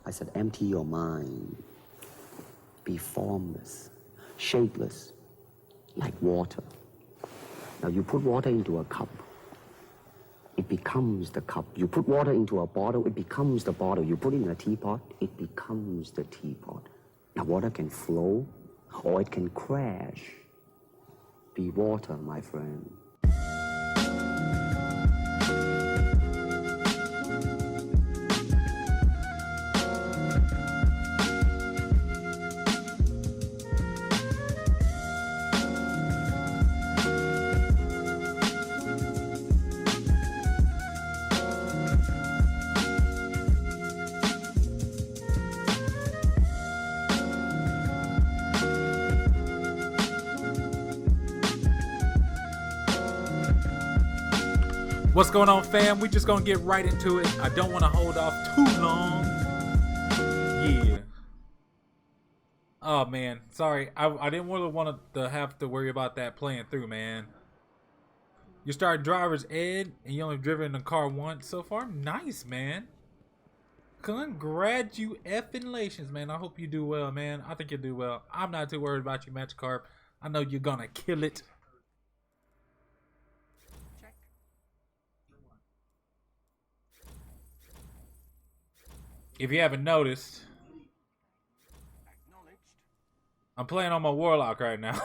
I said, empty your mind. Be formless, shapeless, like water. Now you put water into a cup, it becomes the cup. You put water into a bottle, it becomes the bottle. You put it in a teapot, it becomes the teapot. Now water can flow or it can crash. Be water, my friend. What's going on, fam? We just gonna get right into it. I don't want to hold off too long. Yeah. Oh man, sorry. I didn't really want to have to worry about that playing through, man. You started driver's ed and you only driven the car once so far. Nice, man. Congratulations, man. I hope you do well, man. I think you'll do well. I'm not too worried about you, Magikarp. I know you're gonna kill it. If you haven't noticed, I'm playing on my Warlock right now.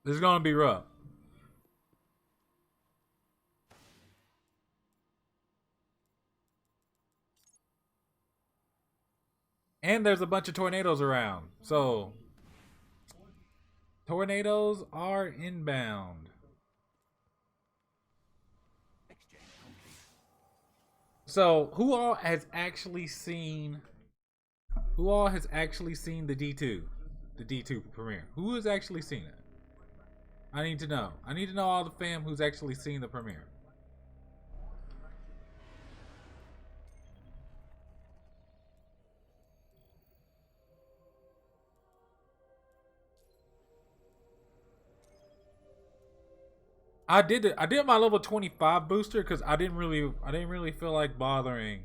This is gonna be rough. And there's a bunch of tornadoes around. So, tornadoes are inbound. So, who all has actually seen the D2? The D2 premiere. Who has actually seen it? I need to know. I need to know all the fam who's actually seen the premiere. I did my level 25 booster because I didn't really feel like bothering.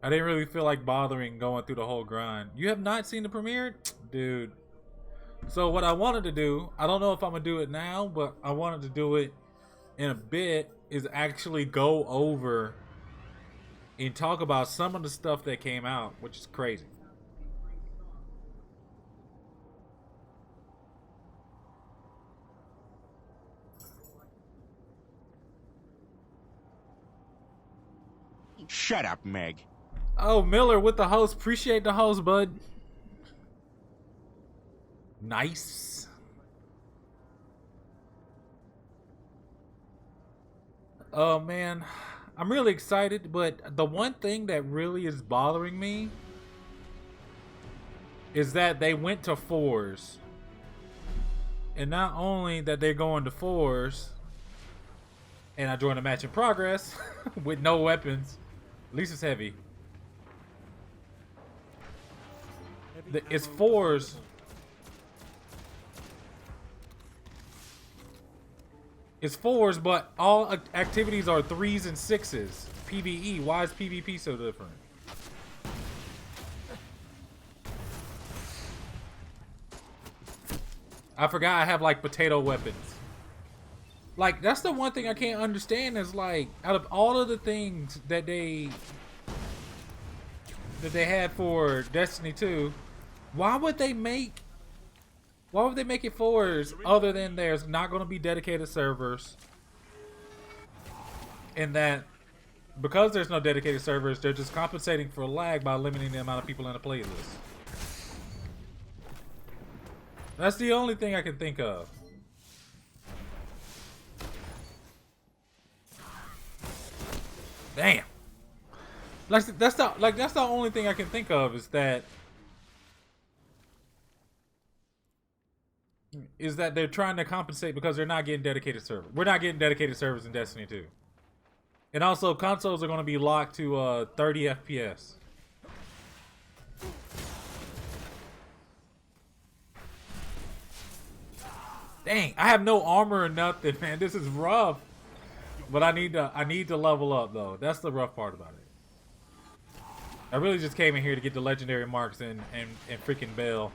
I didn't really feel like bothering going through the whole grind. You have not seen the premiere? Dude. So what I wanted to do, I don't know if I'm gonna do it now, but I wanted to do it in a bit, is actually go over and talk about some of the stuff that came out, which is crazy. Shut up, Meg. Oh, Miller with the host. Appreciate the host, bud. Nice. Oh, man. I'm really excited, but the one thing that really is bothering me is that they went to 4s. And not only that they're going to 4s, and I joined a match in progress with no weapons. At least it's heavy. It's 4s. It's 4s, but all activities are 3s and 6s. PvE. Why is PvP so different? I forgot I have like potato weapons. Like, that's the one thing I can't understand is, like, out of all of the things that they had for Destiny 2, why would they make it 4s other than there's not going to be dedicated servers, and that because there's no dedicated servers, they're just compensating for lag by limiting the amount of people in a playlist. That's the only thing I can think of. Damn. Like that's the only thing I can think of is that they're trying to compensate because they're not getting dedicated servers. We're not getting dedicated servers in Destiny 2. And also consoles are going to be locked to 30 FPS. Dang, I have no armor or nothing, man. This is rough. But I need to level up though. That's the rough part about it. I really just came in here to get the legendary marks and freaking bail.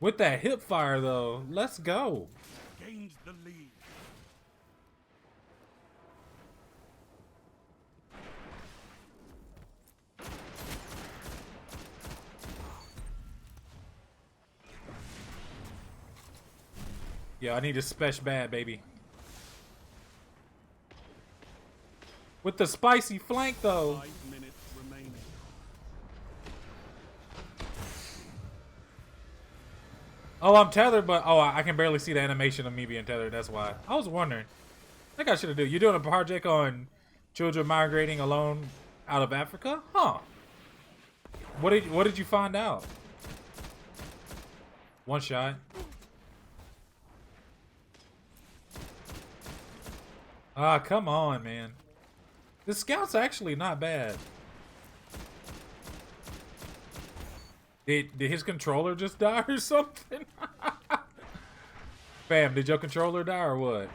With that hip fire though, let's go. Gains the lead. Yeah, I need to special bad, baby. With the spicy flank though. 5 minutes remaining. Oh, I'm tethered, but oh, I can barely see the animation of me being tethered. That's why. I was wondering. I think I should have do. You're doing a project on children migrating alone out of Africa, huh? What did you find out? One shot. Ah, come on, man. The scout's actually not bad. Did his controller just die or something? Fam, did your controller die or what?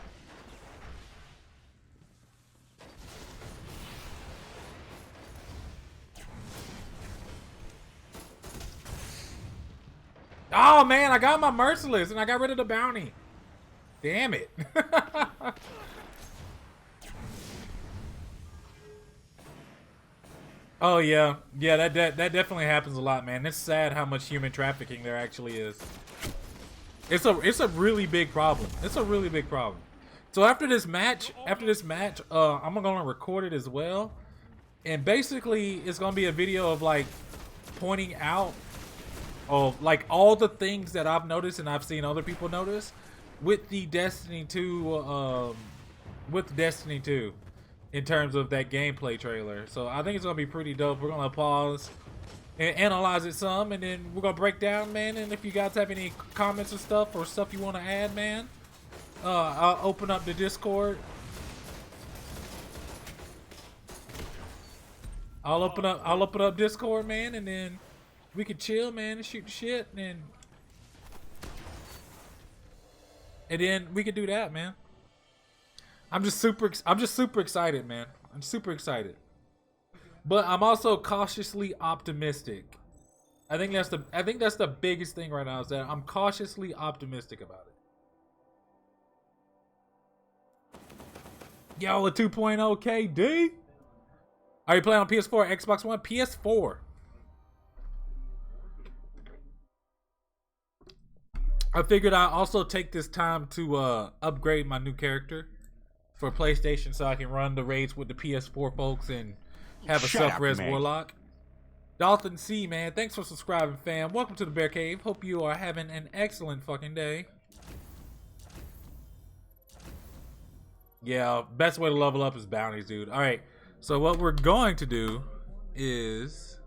Oh man, I got my merciless and I got rid of the bounty. Damn it. Oh yeah, that definitely happens a lot, man. It's sad how much human trafficking there actually is. It's a really big problem. It's a really big problem. So after this match, I'm gonna record it as well, and basically it's gonna be a video of like pointing out of like all the things that I've noticed and I've seen other people notice with the Destiny 2, in terms of that gameplay trailer. So I think it's gonna be pretty dope. We're gonna pause and analyze it some, and then we're gonna break down, man. And if you guys have any comments or stuff you want to add, man, I'll open up the Discord. I'll open up Discord, man, and then we can chill, man, and shoot the shit, and then we can do that, man. I'm just super excited, man. I'm super excited, but I'm also cautiously optimistic. I think that's the biggest thing right now, is that I'm cautiously optimistic about it. Yo, a 2.0 KD. Are you playing on PS4, Xbox One, PS4? I figured I'd also take this time to upgrade my new character for PlayStation so I can run the raids with the PS4 folks and have a self-res warlock. Dalton C, man, thanks for subscribing, fam. Welcome to the Bear Cave. Hope you are having an excellent fucking day. Yeah, best way to level up is bounties, dude. All right, so what we're going to do is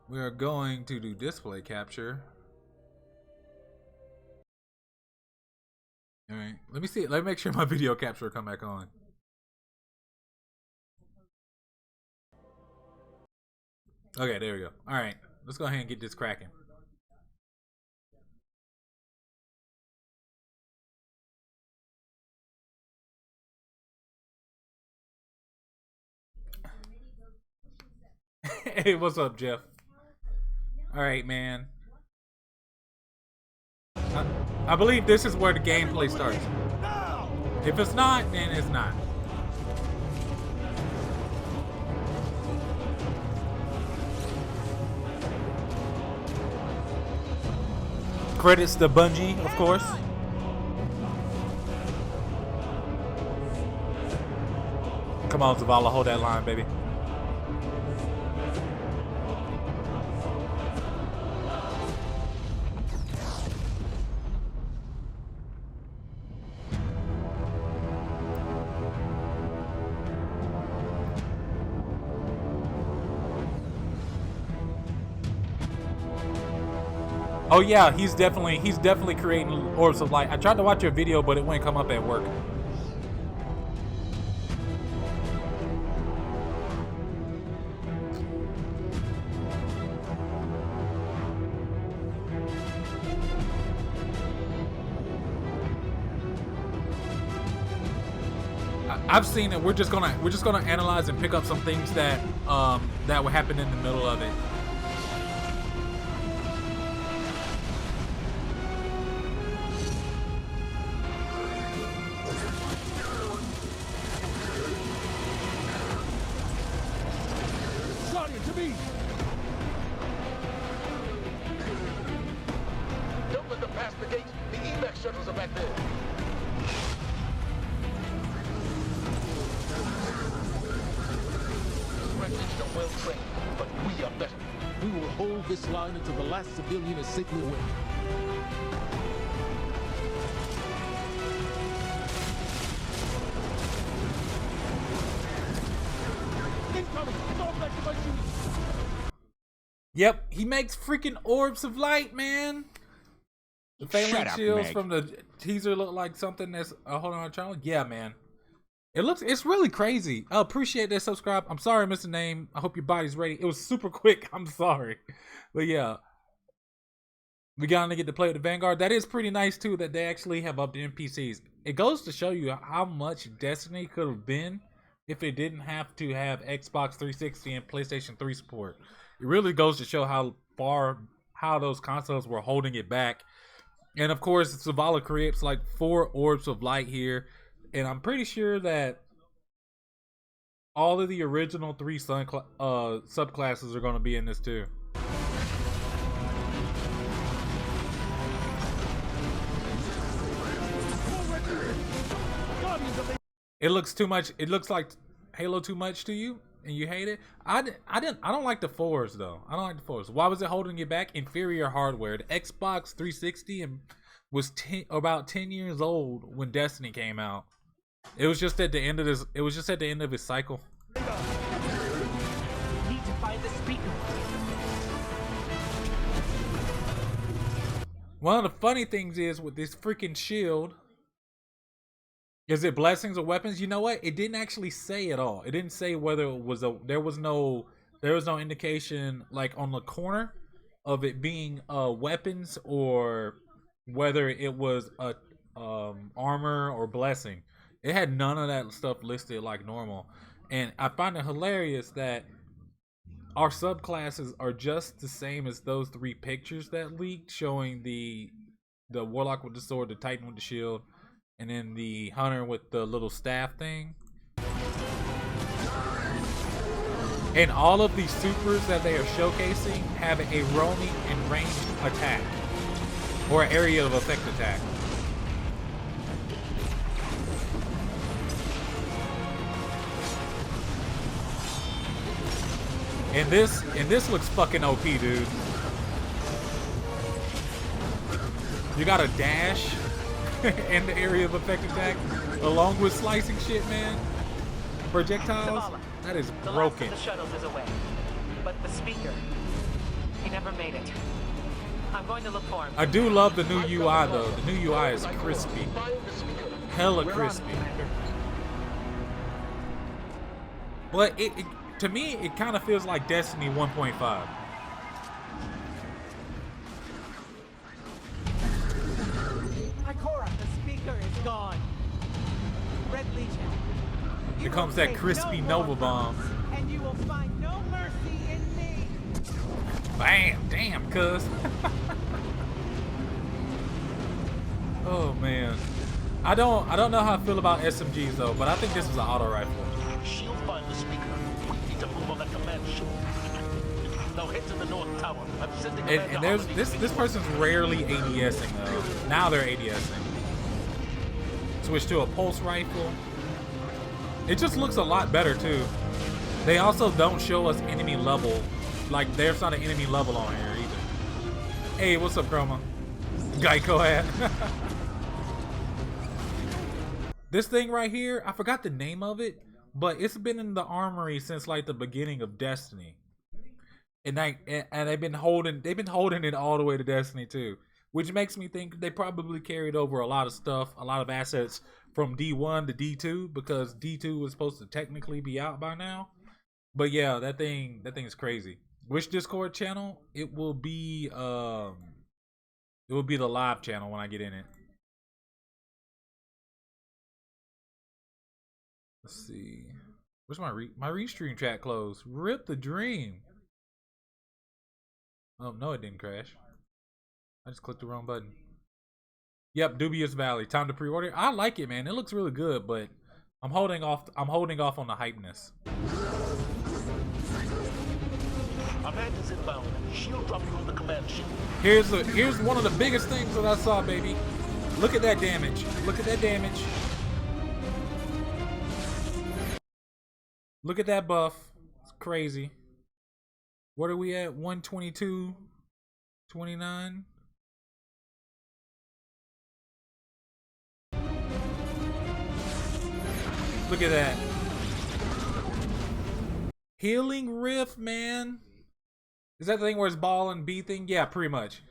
we are going to do display capture. All right, let me see. Let me make sure my video capture will come back on. Okay, there we go. All right, let's go ahead and get this cracking. Hey, what's up, Jeff? All right, man. I believe this is where the gameplay starts. If it's not, then it's not. Credits to Bungie, of course. Come on, Zavala, hold that line, baby. Oh yeah, he's definitely creating orbs of light. I tried to watch your video, but it wouldn't come up at work. I've seen it. We're just gonna analyze and pick up some things that that would happen in the middle of it. Guardian, to me! Don't let them pass the gate. The evac shuttles are back there. Refuge are well trained, but we are better. We will hold this line until the last civilian is safely away. Incoming! Fall back to my shooting! Yep, he makes freaking orbs of light, man. The phalanx shields from the teaser look like something that's hold on, channel. Yeah, man. It's really crazy. I appreciate that subscribe. I'm sorry I missed the name. I hope your body's ready. It was super quick. I'm sorry. But yeah. We gotta get to play with the Vanguard. That is pretty nice too that they actually have upped the NPCs. It goes to show you how much Destiny could have been if it didn't have to have Xbox 360 and PlayStation 3 support. It really goes to show how those consoles were holding it back. And of course, Zavala creates like 4 orbs of light here. And I'm pretty sure that all of the original 3 subclasses are going to be in this too. It looks too much. It looks like Halo too much to you, and you hate it. I don't like the 4s though. I don't like the 4s. Why was it holding it back? Inferior hardware. The Xbox 360 was about 10 years old when Destiny came out. It was just at the end of this. It was just at the end of its cycle. Need to find the speaker. One of the funny things is with this freaking shield, is it blessings or weapons? You know what? It didn't actually say at all. It didn't say whether it was there was no indication like on the corner of it being weapons or whether it was a armor or blessing. It had none of that stuff listed like normal. And I find it hilarious that our subclasses are just the same as those 3 pictures that leaked showing the warlock with the sword, the titan with the shield, and then the hunter with the little staff thing. And all of these supers that they are showcasing have a roaming and ranged attack or an area of effect attack. And this looks fucking OP, dude. You got a dash in the area of effect attack along with slicing shit, man. Projectiles. Zavala, That is the broken. last of the shuttles is away, but the speaker, he never made it. I'm going to look for him. I do love the new UI though. The new UI is crispy. Find the speaker. Hella crispy. But it to me, it kind of feels like Destiny 1.5. Ikora, the speaker is gone. Red Legion. Here You comes will that face crispy no Nova more bomb. problems, and you will find no mercy in me. Bam! Damn, cuz. Oh man. I don't know how I feel about SMGs though, but I think this is an auto rifle. She'll find the speaker. We need to move on that command ship. Now head to the North Tower. I'm sending And there's this person's rarely ADSing though. Now they're ADSing. Switch to a pulse rifle. It just looks a lot better too. They also don't show us enemy level. Like there's not an enemy level on here either. Hey, what's up, Chroma? Geico hat. This thing right here, I forgot the name of it, but it's been in the armory since like the beginning of Destiny. And they've been holding it all the way to Destiny 2, which makes me think they probably carried over a lot of stuff, a lot of assets from D1 to D2 because D2 was supposed to technically be out by now. But yeah, that thing is crazy. Which Discord channel? It will be the live channel when I get in it. Let's see. Where's my restream chat closed? Rip the dream. Oh no, it didn't crash. I just clicked the wrong button. Yep, Dubious Valley. Time to pre-order. I like it, man. It looks really good, but I'm holding off on the hypeness. Command is inbound. Shield dropping on the command ship. Here's one of the biggest things that I saw, baby. Look at that damage. Look at that damage. Look at that buff. It's crazy. What are we at? 122, 29. Look at that. Healing Rift, man. Is that the thing where it's ball and B thing? Yeah, pretty much.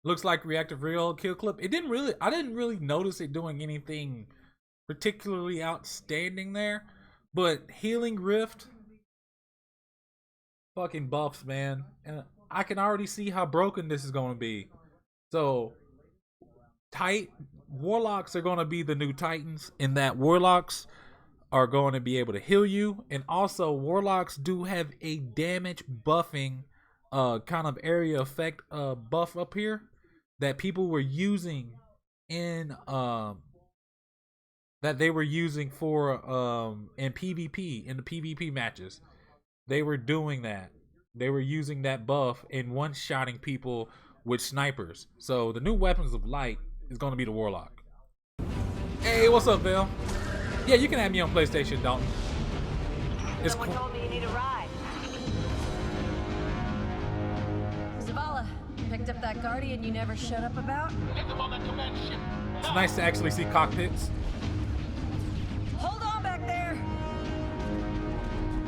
Looks like reactive real kill clip. I didn't really notice it doing anything particularly outstanding there. But Healing Rift, fucking buffs, man. And I can already see how broken this is going to be. So, Warlocks are going to be the new Titans, in that Warlocks are going to be able to heal you, and also Warlocks do have a damage buffing kind of area effect buff up here that people were using in that they were using for in PvP, in the PvP matches. They were doing that. They were using that buff and one-shotting people with snipers. So the new Weapons of Light is going to be the Warlock. Hey, what's up, Bill? Yeah, you can have me on PlayStation, Dalton. It's Someone told me you need a ride. Zavala, picked up that Guardian you never shut up about? Get them on that command ship. It's nice to actually see cockpits. Hold on back there!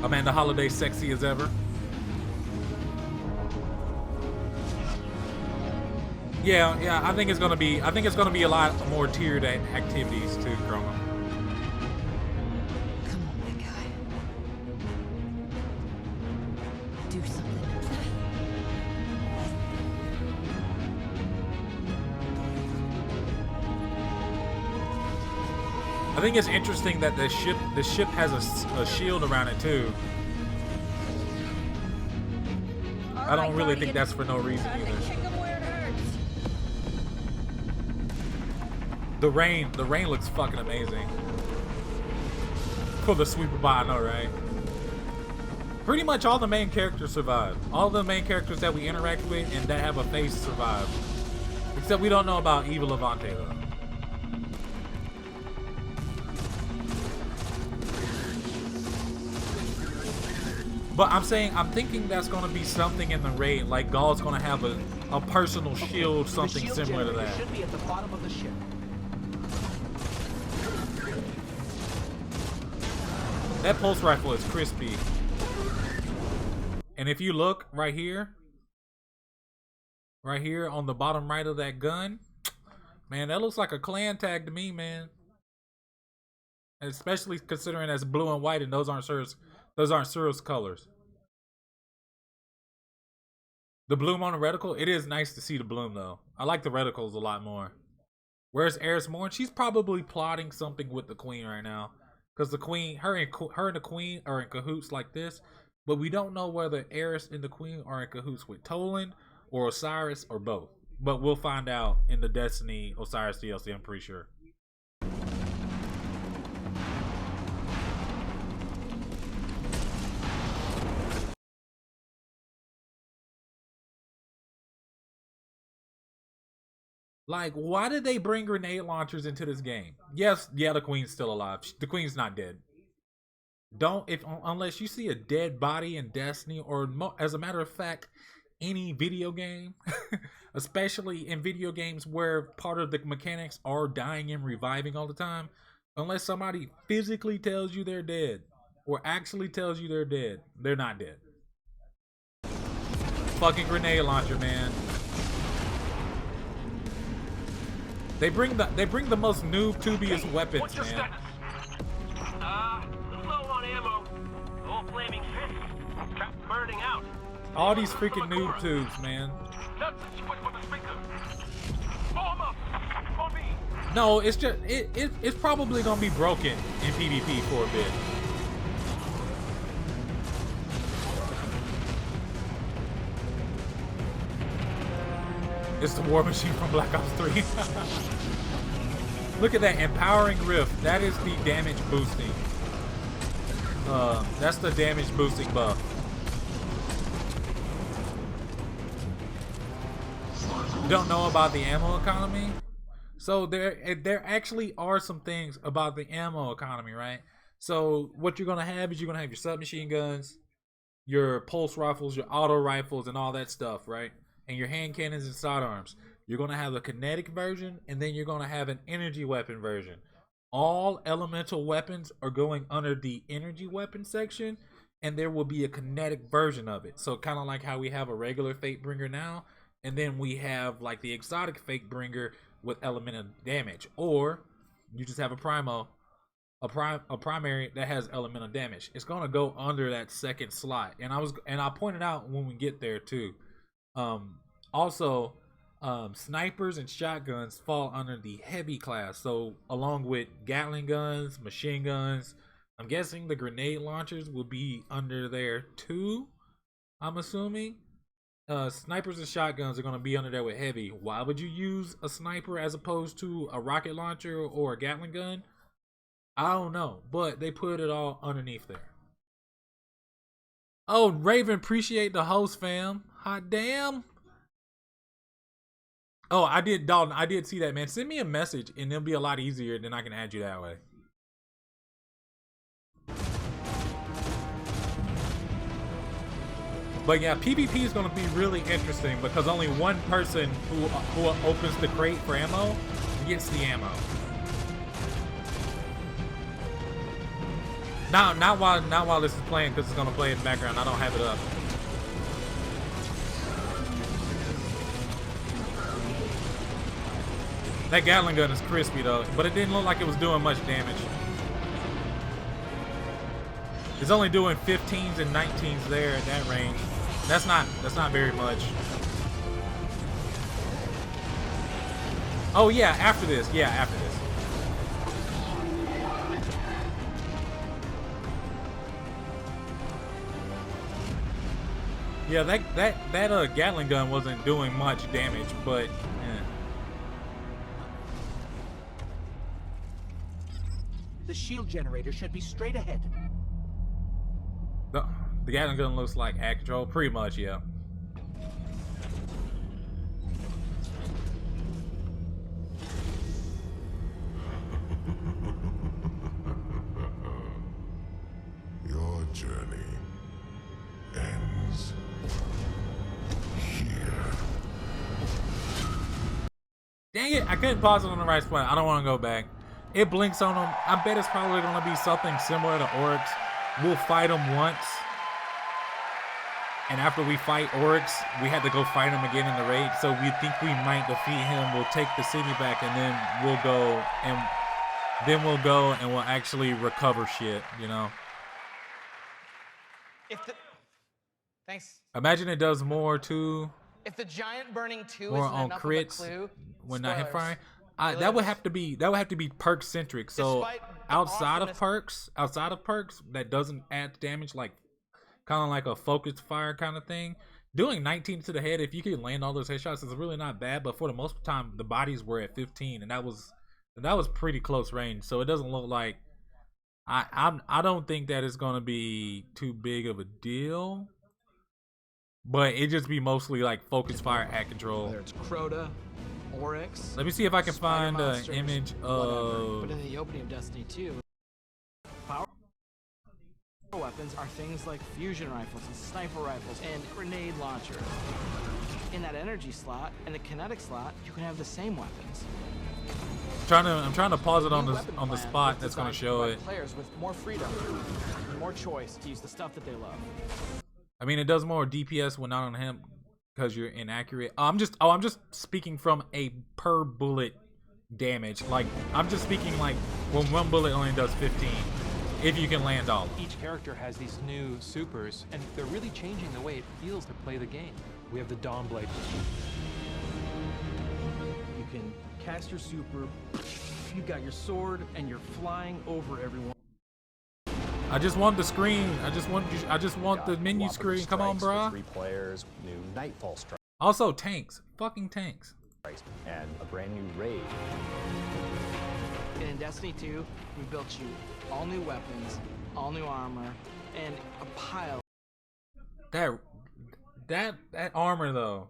Amanda Holiday, sexy as ever. Yeah, I think it's gonna be a lot more tiered activities too, Chroma. Come on, big guy. Do something. I think it's interesting that the ship has a shield around it too. I don't really think that's for no reason either. The rain looks fucking amazing. For the sweeper by, I know, right? Pretty much all the main characters survive. All the main characters that we interact with and that have a face survive. Except we don't know about Eva Levante though. But I'm thinking that's gonna be something in the raid, like Gaul's gonna have a personal shield, something similar to that. Should be at the bottom of the ship. That pulse rifle is crispy. And if you look right here on the bottom right of that gun, man, that looks like a clan tag to me, man. Especially considering that's blue and white and those aren't Sur's colors. The bloom on the reticle, it is nice to see the bloom though. I like the reticles a lot more. Where's Eris Morn? She's probably plotting something with the queen right now. Because the queen, her and the queen are in cahoots like this. But we don't know whether Eris and the queen are in cahoots with Toland or Osiris or both. But we'll find out in the Destiny Osiris DLC, I'm pretty sure. Like, why did they bring grenade launchers into this game? Yes, yeah, the queen's still alive. The queen's not dead. Unless you see a dead body in Destiny, or as a matter of fact, any video game, especially in video games where part of the mechanics are dying and reviving all the time, unless somebody physically tells you they're dead, or actually tells you they're dead, they're not dead. Fucking grenade launcher, man. They bring the most noob-tubious weapons, man. Status? Low on ammo. All flaming fish. Trap burning out. All these freaking noob tubes, man. That's the switch for the speaker. Form up. On me. No, it's just it's probably gonna be broken in PvP for a bit. It's the war machine from Black Ops 3. Look at that empowering rift. That is the damage boosting. That's the damage boosting buff. Don't know about the ammo economy? So there actually are some things about the ammo economy, right? So what you're gonna have is you're gonna have your submachine guns, your pulse rifles, your auto rifles, and all that stuff, right? And your hand cannons and sidearms. You're gonna have a kinetic version, and then you're gonna have an energy weapon version. All elemental weapons are going under the energy weapon section, and there will be a kinetic version of it. So kind of like how we have a regular Fatebringer now, and then we have like the exotic Fatebringer with elemental damage, or you just have a primary that has elemental damage. It's gonna go under that second slot, and I pointed out when we get there too. Also, snipers and shotguns fall under the heavy class. So along with Gatling guns, machine guns, I'm guessing the grenade launchers will be under there too. I'm assuming. Snipers and shotguns are going to be under there with heavy. Why would you use a sniper as opposed to a rocket launcher or a Gatling gun? I don't know, but they put it all underneath there. Oh, Raven, appreciate the host, fam. Hot damn. Oh, I did, Dalton. I did see that, man. Send me a message, and it'll be a lot easier. Then I can add you that way. But yeah, PvP is going to be really interesting because only one person who opens the crate for ammo gets the ammo. Not while this is playing, because it's going to play in the background. I don't have it up. That Gatling gun is crispy though, but it didn't look like it was doing much damage. It's only doing 15s and 19s there at that range. That's not very much. Oh yeah, after this. Yeah, after this. Yeah, that Gatling gun wasn't doing much damage, but The shield generator should be straight ahead. The Gatling gun looks like act control, pretty much, yeah. Your journey ends here. Dang it, I couldn't pause it on the right spot. I don't want to go back. It blinks on them. I bet it's probably going to be something similar to Oryx. We'll fight them once. And after we fight Oryx, we had to go fight him again in the raid. So we think we might defeat him. We'll take the city back, and then we'll go and we'll actually recover shit, you know? Thanks. Imagine it does more too. If the giant burning 2 more isn't on enough crits of a clue, when not hip spoilers. firing. That would have to be perk centric. So Despite the outside of awesomest- perks that doesn't add damage, like kind of like a focused fire kind of thing. Doing 19 to the head, if you can land all those headshots, is really not bad. But for the most time, the bodies were at 15, and that was pretty close range. So it doesn't look like I don't think that it's gonna be too big of a deal. But it just be mostly like focused fire at control. Whether it's Crota, Oryx. Let me see if I can Spider find an monsters, image whatever. of. But in the opening of Destiny 2, power weapons are things like fusion rifles and sniper rifles and grenade launchers. In that energy slot and the kinetic slot, you can have the same weapons. I'm trying to pause it on New the weapon on the plan spot was that's gonna designed to show provide it. Players with more freedom, and more choice to use the stuff that they love. I mean, it does more DPS when not on him because you're inaccurate. I'm just speaking from a per bullet damage. Like I'm just speaking like when one bullet only does 15, if you can land all. Each character has these new supers, and they're really changing the way it feels to play the game. We have the Dawnblade. You can cast your super you got your sword, and you're flying over everyone. I just want the screen. I just want the menu screen. Come on, bro. 3 players, new Nightfall strikes. Also tanks. Fucking tanks. And a brand new raid. And in Destiny 2, we built you all new weapons, all new armor, and a pile. That armor though.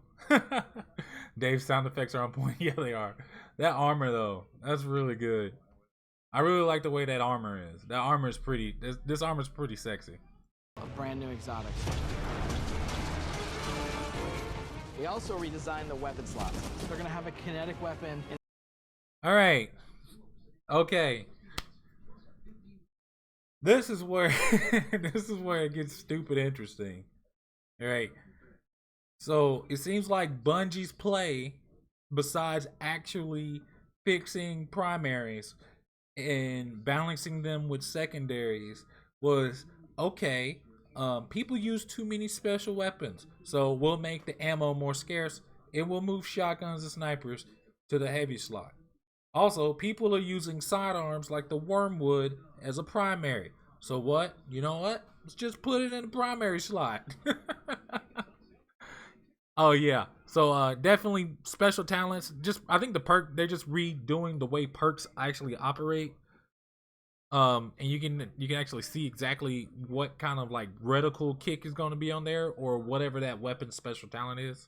Dave's sound effects are on point. Yeah, they are. That armor though, that's really good. I really like the way that armor is. That armor is pretty. This armor is pretty sexy. A brand new exotics. We also redesigned the weapon slots. They're gonna have a kinetic weapon. All right. Okay. This is where it gets stupid interesting. All right. So it seems like Bungie's play, besides actually fixing primaries and balancing them with secondaries, was okay. People use too many special weapons, so we'll make the ammo more scarce and we'll move shotguns and snipers to the heavy slot. Also, people are using sidearms like the wormwood as a primary. So what? You know what? Let's just put it in the primary slot. Oh yeah. So definitely special talents. I think the perk, they're just redoing the way perks actually operate. And you can actually see exactly what kind of like reticle kick is going to be on there, or whatever that weapon special talent is.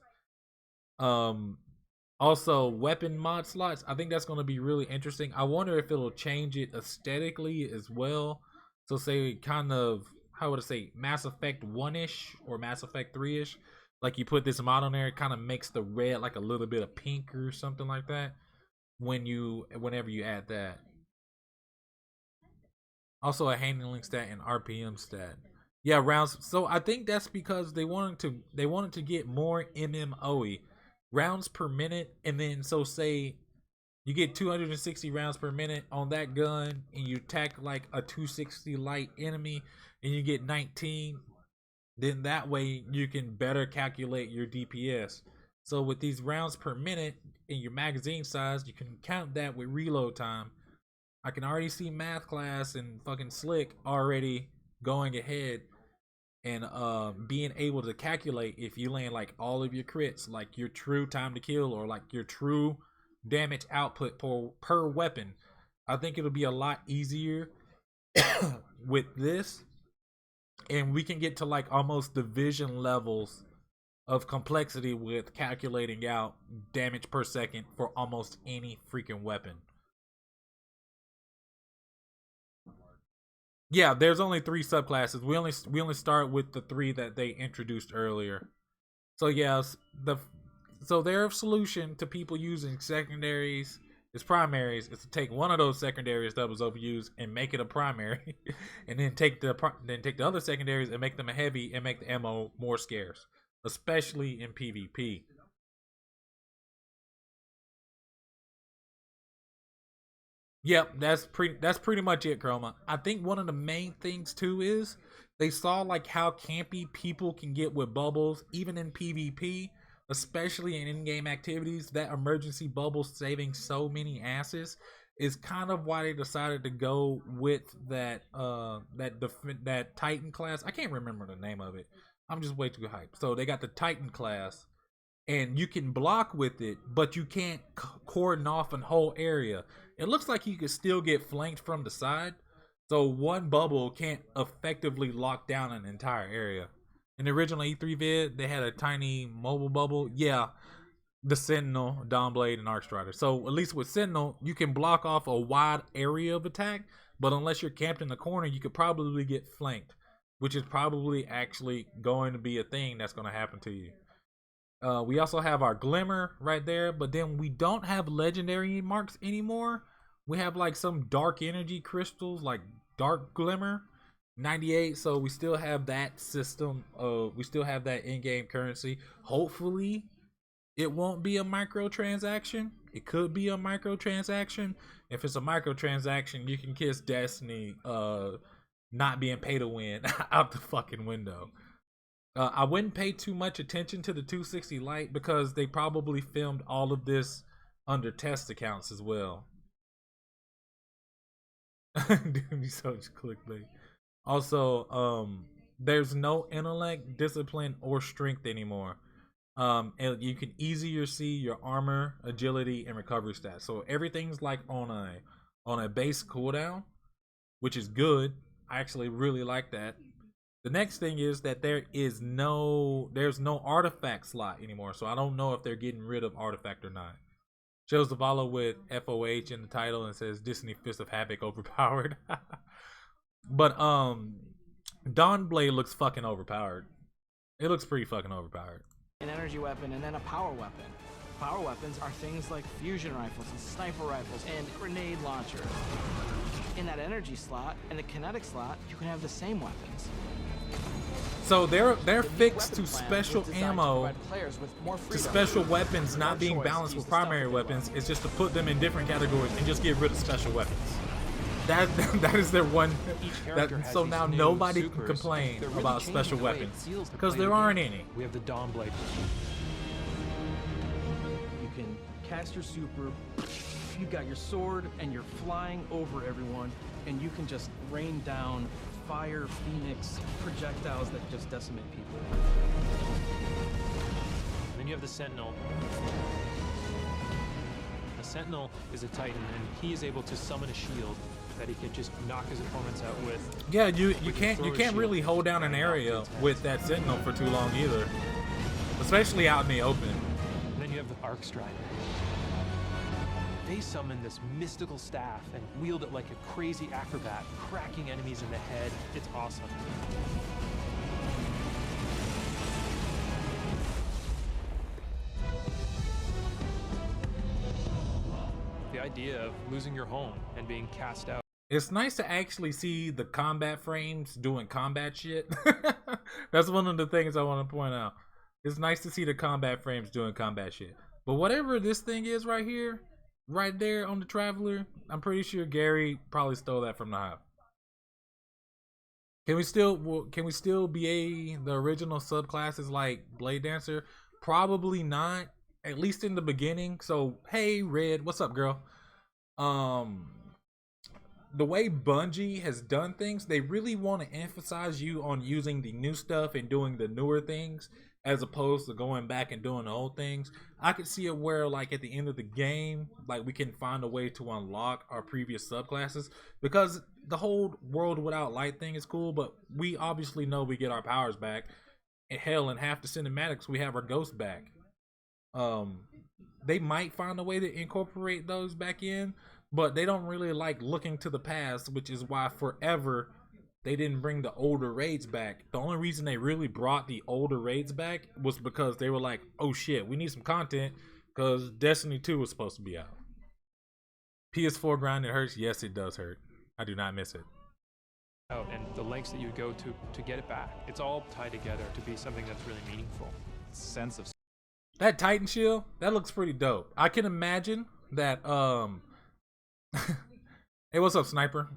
Also weapon mod slots, I think that's going to be really interesting. I wonder if it'll change it aesthetically as well. So say kind of, how would I say, Mass Effect 1-ish or Mass Effect 3-ish. Like you put this mod on there, it kind of makes the red like a little bit of pink or something like that whenever you add that. Also a handling stat and RPM stat. Yeah, rounds. So I think that's because they wanted to get more MMOE rounds per minute, and then so say you get 260 rounds per minute on that gun, and you attack like a 260 light enemy, and you get 19. Then that way you can better calculate your DPS. So with these rounds per minute in your magazine size, you can count that with reload time. I can already see Math Class and fucking Slick already going ahead and being able to calculate if you land like all of your crits, like your true time to kill, or like your true damage output per weapon. I think it'll be a lot easier with this. And we can get to like almost division levels of complexity with calculating out damage per second for almost any freaking weapon. Yeah, there's only 3 subclasses. We only start with the 3 that they introduced earlier. So yes, so their solution to people using secondaries is primaries is to take one of those secondaries that was overused and make it a primary, and then take the other secondaries and make them a heavy and make the ammo more scarce, especially in PvP. Yep, that's pretty much it, Chroma. I think one of the main things too is they saw like how campy people can get with bubbles, even in PvP. Especially in in-game activities. That emergency bubble saving so many asses is kind of why they decided to go with that Titan class. I can't remember the name of it. I'm just way too hyped. So they got the Titan class, and you can block with it, but you can't cordon off a whole area. It looks like you could still get flanked from the side, so one bubble can't effectively lock down an entire area. In the original E3 vid, they had a tiny mobile bubble. Yeah, the Sentinel, Dawnblade, and Arcstrider. So at least with Sentinel, you can block off a wide area of attack, but unless you're camped in the corner, you could probably get flanked, which is probably actually going to be a thing that's going to happen to you. We also have our Glimmer right there, but then we don't have legendary marks anymore. We have like some dark energy crystals, like Dark Glimmer. 98, so we still have that system. We still have that in-game currency. Hopefully it won't be a microtransaction. It could be a microtransaction. If it's a microtransaction, you can kiss Destiny not being pay to win out the fucking window. I wouldn't pay too much attention to the 260 Lite because they probably filmed all of this under test accounts as well. Dude, so much clickbait. Also, there's no intellect, discipline, or strength anymore. And you can easier see your armor, agility, and recovery stats. So everything's like on a base cooldown, which is good. I actually really like that. The next thing is that there's no artifact slot anymore. So I don't know if they're getting rid of artifact or not. Shows Zavala with FOH in the title and says Disney Fist of Havoc overpowered. But Dawnblade looks fucking overpowered. It looks pretty fucking overpowered. An energy weapon and then a power weapon. Power weapons are things like fusion rifles and sniper rifles and grenade launchers. In that energy slot and the kinetic slot, you can have the same weapons. So they're fixed to special ammo, to special weapons not being balanced with primary weapons. It's just to put them in different categories and just get rid of special weapons. That is their one. So now nobody can complain about special weapons because there aren't any. We have the Dawnblade. You can cast your super. You got your sword and you're flying over everyone, and you can just rain down fire phoenix projectiles that just decimate people. And then you have the Sentinel. The Sentinel is a Titan, and he is able to summon a shield that he can just knock his opponents out with. Yeah, you can't really hold down an area with that Sentinel for too long either, especially out in the open. And then you have the Arc Strider. They summon this mystical staff and wield it like a crazy acrobat, cracking enemies in the head. It's awesome. The idea of losing your home and being cast out. It's nice to actually see the combat frames doing combat shit. That's one of the things I want to point out. It's nice to see the combat frames doing combat shit. But whatever this thing is right here, right there on the Traveler, I'm pretty sure Gary probably stole that from the Hive. Can we still BA the original subclasses like Blade Dancer? Probably not, at least in the beginning. So hey Red, what's up girl? The way Bungie has done things, they really want to emphasize you on using the new stuff and doing the newer things as opposed to going back and doing the old things. I could see it where like at the end of the game, like we can find a way to unlock our previous subclasses, because the whole world without light thing is cool, but we obviously know we get our powers back. And hell, in half the cinematics we have our ghost back. They might find a way to incorporate those back in, but they don't really like looking to the past, which is why forever they didn't bring the older raids back. The only reason they really brought the older raids back was because they were like, oh shit, we need some content because Destiny 2 was supposed to be out. PS4 grind, it hurts? Yes, it does hurt. I do not miss it. Oh, and the lengths that you would go to get it back. It's all tied together to be something that's really meaningful. Sense of that Titan shield, that looks pretty dope. I can imagine that hey, what's up, Sniper?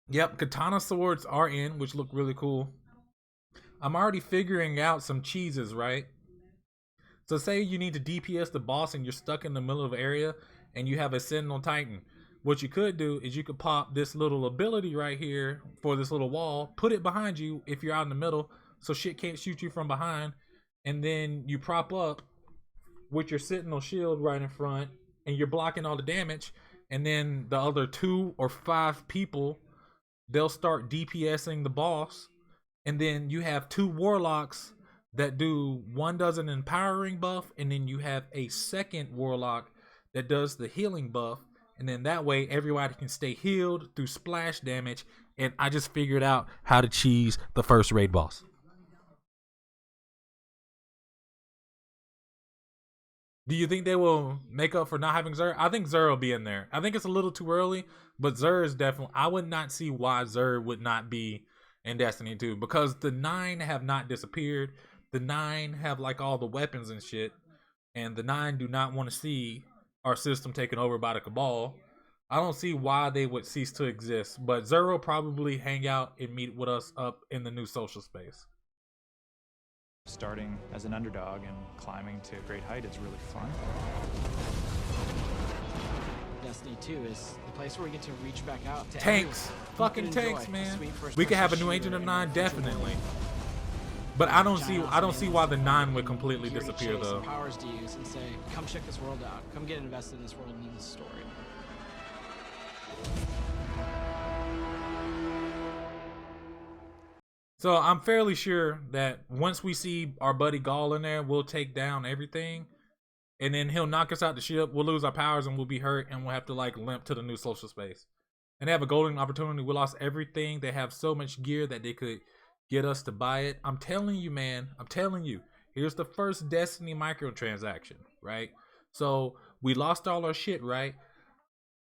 Yep, katana swords are in, which look really cool. I'm already figuring out some cheeses, right? So say you need to DPS the boss and you're stuck in the middle of an area and you have a Sentinel Titan. What you could do is you could pop this little ability right here for this little wall, put it behind you if you're out in the middle so shit can't shoot you from behind, and then you prop up with your Sentinel shield right in front and you're blocking all the damage, and then the other 2 or 5 people, they'll start DPSing the boss, and then you have 2 warlocks that do, one does an empowering buff, and then you have a second warlock that does the healing buff, and then that way everybody can stay healed through splash damage. And I just figured out how to cheese the first raid boss. Do you think they will make up for not having Xur? I think Xur will be in there. I think it's a little too early, but Xur is definitely... I would not see why Xur would not be in Destiny 2, because the 9 have not disappeared. The 9 have like all the weapons and shit, and the 9 do not want to see our system taken over by the Cabal. I don't see why they would cease to exist, but Xur will probably hang out and meet with us up in the new social space. Starting as an underdog and climbing to great height is really fun. Destiny 2 is the place where we get to reach back out to Tanks. everyone. Fucking You can tanks, enjoy man. sweet first We could have a person new shooter Agent of in Nine, a future definitely. world. But I don't Giant see why the 9 would and completely gear to disappear chase though. and powers to use and say, come check this world out. Come get invested in this world and this story. So I'm fairly sure that once we see our buddy Gaul in there, we'll take down everything. And then he'll knock us out the ship, we'll lose our powers and we'll be hurt and we'll have to like limp to the new social space. And they have a golden opportunity. We lost everything. They have so much gear that they could get us to buy it. I'm telling you, man. I'm telling you. Here's the first Destiny microtransaction, right? So we lost all our shit, right?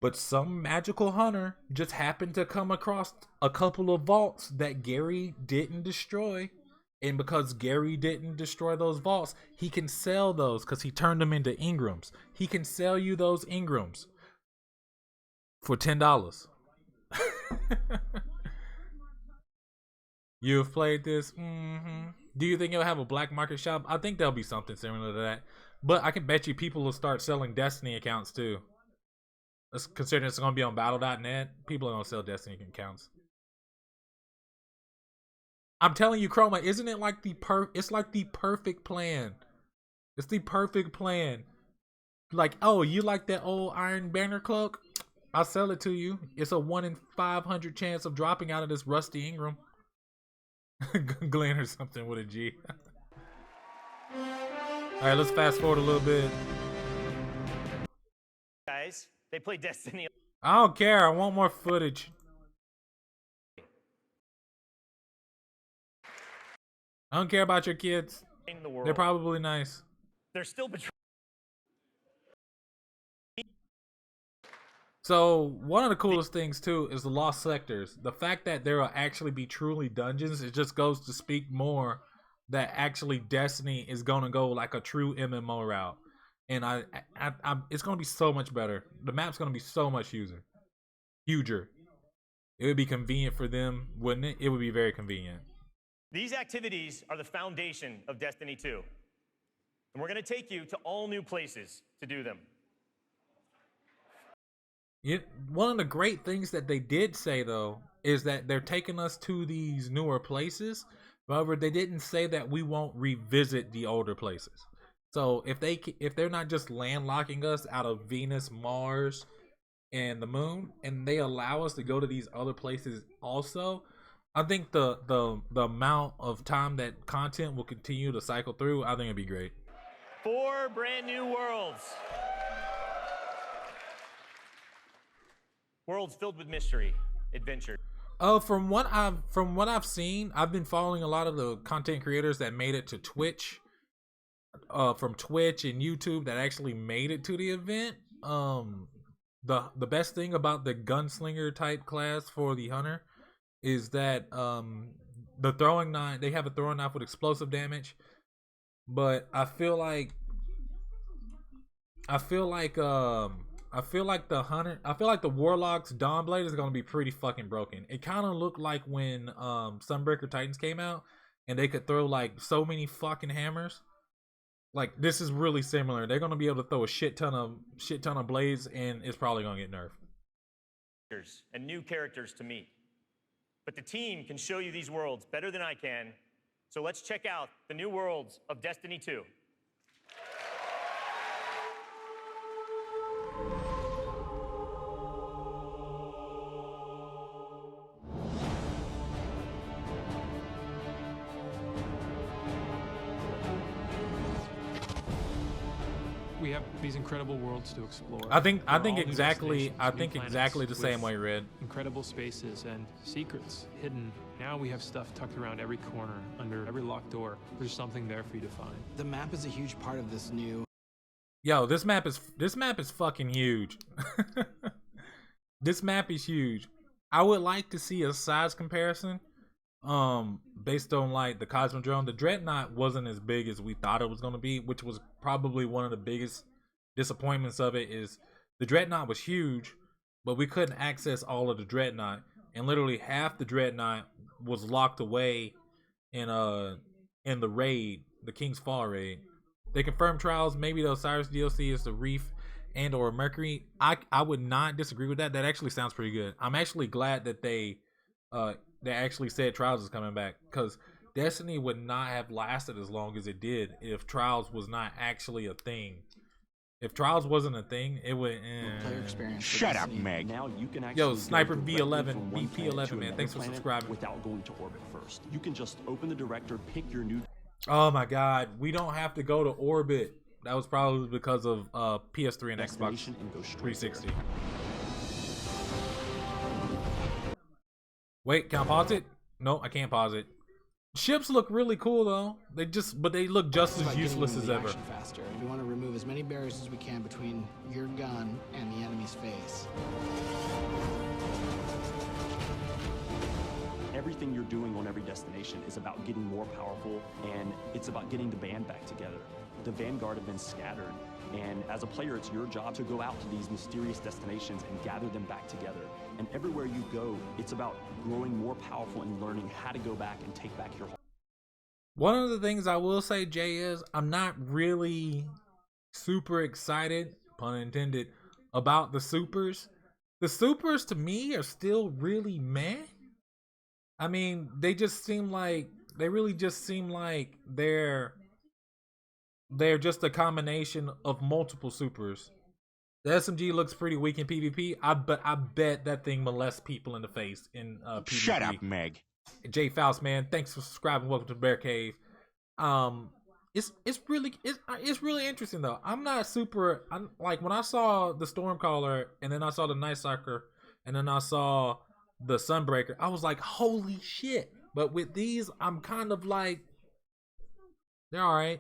But some magical hunter just happened to come across a couple of vaults that Gary didn't destroy. And because Gary didn't destroy those vaults, he can sell those because he turned them into Ingrams. He can sell you those Ingrams for $10. You've played this? Mm-hmm. Do you think it'll have a black market shop? I think there'll be something similar to that. But I can bet you people will start selling Destiny accounts too. Considering it's going to be on battle.net, people are going to sell Destiny accounts. I'm telling you, Chroma, isn't it like it's like the perfect plan. It's the perfect plan. Like, oh, you like that old Iron Banner cloak? I'll sell it to you. It's a 1 in 500 chance of dropping out of this rusty Ingram. Glenn or something with a G. Alright, let's fast forward a little bit. Guys, they play Destiny. I don't care. I want more footage. I don't care about your kids. They're probably nice. They're still betraying. So one of the coolest things too is the lost sectors. The fact that there will actually be truly dungeons, it just goes to speak more that actually Destiny is gonna go like a true MMO route, and I it's gonna be so much better. The map's gonna be so much huger. It would be convenient for them, wouldn't it? It would be very convenient. These activities are the foundation of Destiny 2. And we're going to take you to all new places to do them. One of the great things that they did say, though, is that they're taking us to these newer places. However, they didn't say that we won't revisit the older places. So if they're not just landlocking us out of Venus, Mars, and the moon, and they allow us to go to these other places also, I think the amount of time that content will continue to cycle through, I think it'd be great. 4 brand new worlds. Worlds filled with mystery, adventure. From what I've seen, I've been following a lot of the content creators that made it to Twitch, from Twitch and YouTube that actually made it to the event. The best thing about the gunslinger type class for the hunter is that the throwing knife, they have a throwing knife with explosive damage, but I feel like the Warlock's Dawn Blade is gonna be pretty fucking broken. It kind of looked like when Sunbreaker Titans came out and they could throw like so many fucking hammers. Like, this is really similar. They're gonna be able to throw a shit ton of blades, and it's probably gonna get nerfed. And new characters to meet. But the team can show you these worlds better than I can. So let's check out the new worlds of Destiny 2. We have these incredible worlds to explore. I think They're all new exactly destinations, new exactly the planets same with way, Red. Incredible spaces and secrets hidden. Now we have stuff tucked around every corner, under every locked door. There's something there for you to find. The map is a huge part of this new. Yo, this map is fucking huge. This map is huge. I would like to see a size comparison. Based on like the Cosmodrome. The Dreadnought wasn't as big as we thought it was gonna be, which was probably one of the biggest disappointments of it. Is the Dreadnought was huge, but we couldn't access all of the Dreadnought, and literally half the Dreadnought was locked away in the raid, the King's Fall raid. They confirmed trials. Maybe the Osiris DLC is the Reef and or Mercury, I would not disagree with that. That actually sounds pretty good. I'm actually glad that they actually said Trials is coming back, because Destiny would not have lasted as long as it did if Trials was not actually a thing. If Trials wasn't a thing, it would. Player experience. Shut up, Meg. Now you can actually Yo, Sniper go V11, directly from one planet BP11, to man. another Thanks for planet subscribing. Without going to orbit first, you can just open the director, pick your new. Oh my God, we don't have to go to orbit. That was probably because of PS3 and Xbox and go straight 360. Wait, can I pause it? No, I can't pause it. Ships look really cool though. But they look just as useless as ever. Faster. We want to remove as many barriers as we can between your gun and the enemy's face. Everything you're doing on every destination is about getting more powerful, and it's about getting the band back together. The Vanguard have been scattered, and as a player, it's your job to go out to these mysterious destinations and gather them back together. And everywhere you go, it's about growing more powerful and learning how to go back and take back your home. One of the things I will say, Jay, is I'm not really super excited, pun intended, about the supers. The supers to me are still really meh. I mean, they really just seem like they're just a combination of multiple supers. The SMG looks pretty weak in PvP. But I bet that thing molests people in the face in PvP. Shut up, Meg. Jay Faust, man, thanks for subscribing. Welcome to Bear Cave. It's really interesting though. I'm like when I saw the Stormcaller, and then I saw the Night Stalker, and then I saw the Sunbreaker, I was like, holy shit. But with these, I'm kind of like, they're alright.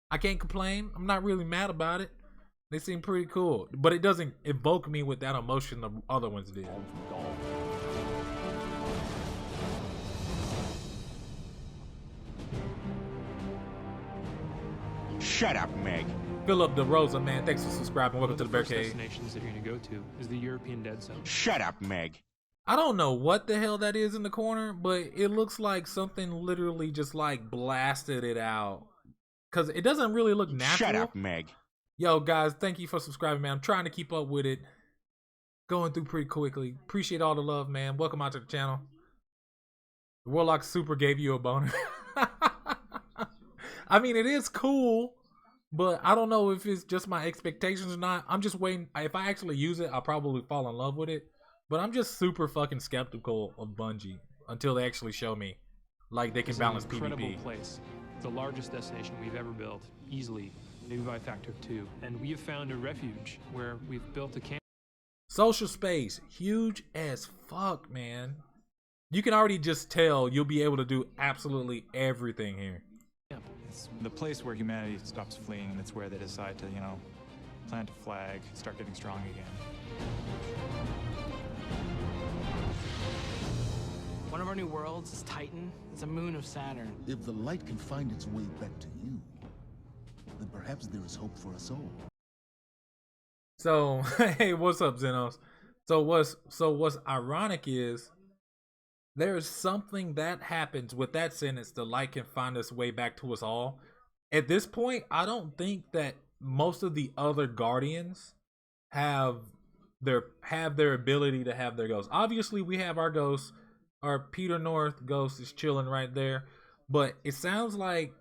I can't complain. I'm not really mad about it. They seem pretty cool, but it doesn't evoke me with that emotion the other ones did. Shut up, Meg. Philip DeRosa, man, thanks for subscribing. Welcome to the Bear Cave. Destinations that you're going to go to is the European Dead Zone. Shut up, Meg. I don't know what the hell that is in the corner, but it looks like something literally just like blasted it out. Because it doesn't really look natural. Shut up, Meg. Yo, guys, thank you for subscribing, man. I'm trying to keep up with it. Going through pretty quickly. Appreciate all the love, man. Welcome out to the channel. The Warlock Super gave you a boner. I mean, it is cool, but I don't know if it's just my expectations or not. I'm just waiting. If I actually use it, I'll probably fall in love with it. But I'm just super fucking skeptical of Bungie until they actually show me like they can balance PvP. It's an incredible place. The largest destination we've ever built, easily, maybe by a factor of 2. And we have found a refuge where we've built a camp. Social space, huge as fuck, man. You can already just tell you'll be able to do absolutely everything here. It's the place where humanity stops fleeing, and it's where they decide to, plant a flag, start getting strong again. One of our new worlds is Titan. It's a moon of Saturn. If the light can find its way back to you, then perhaps there is hope for us all. So, hey, what's up, Xenos? So what's ironic is there's something that happens with that sentence, the light can find its way back to us all. At this point, I don't think that most of the other Guardians have their ability to have their ghosts. Obviously, we have our ghosts. Our Peter North ghost is chilling right there. But it sounds like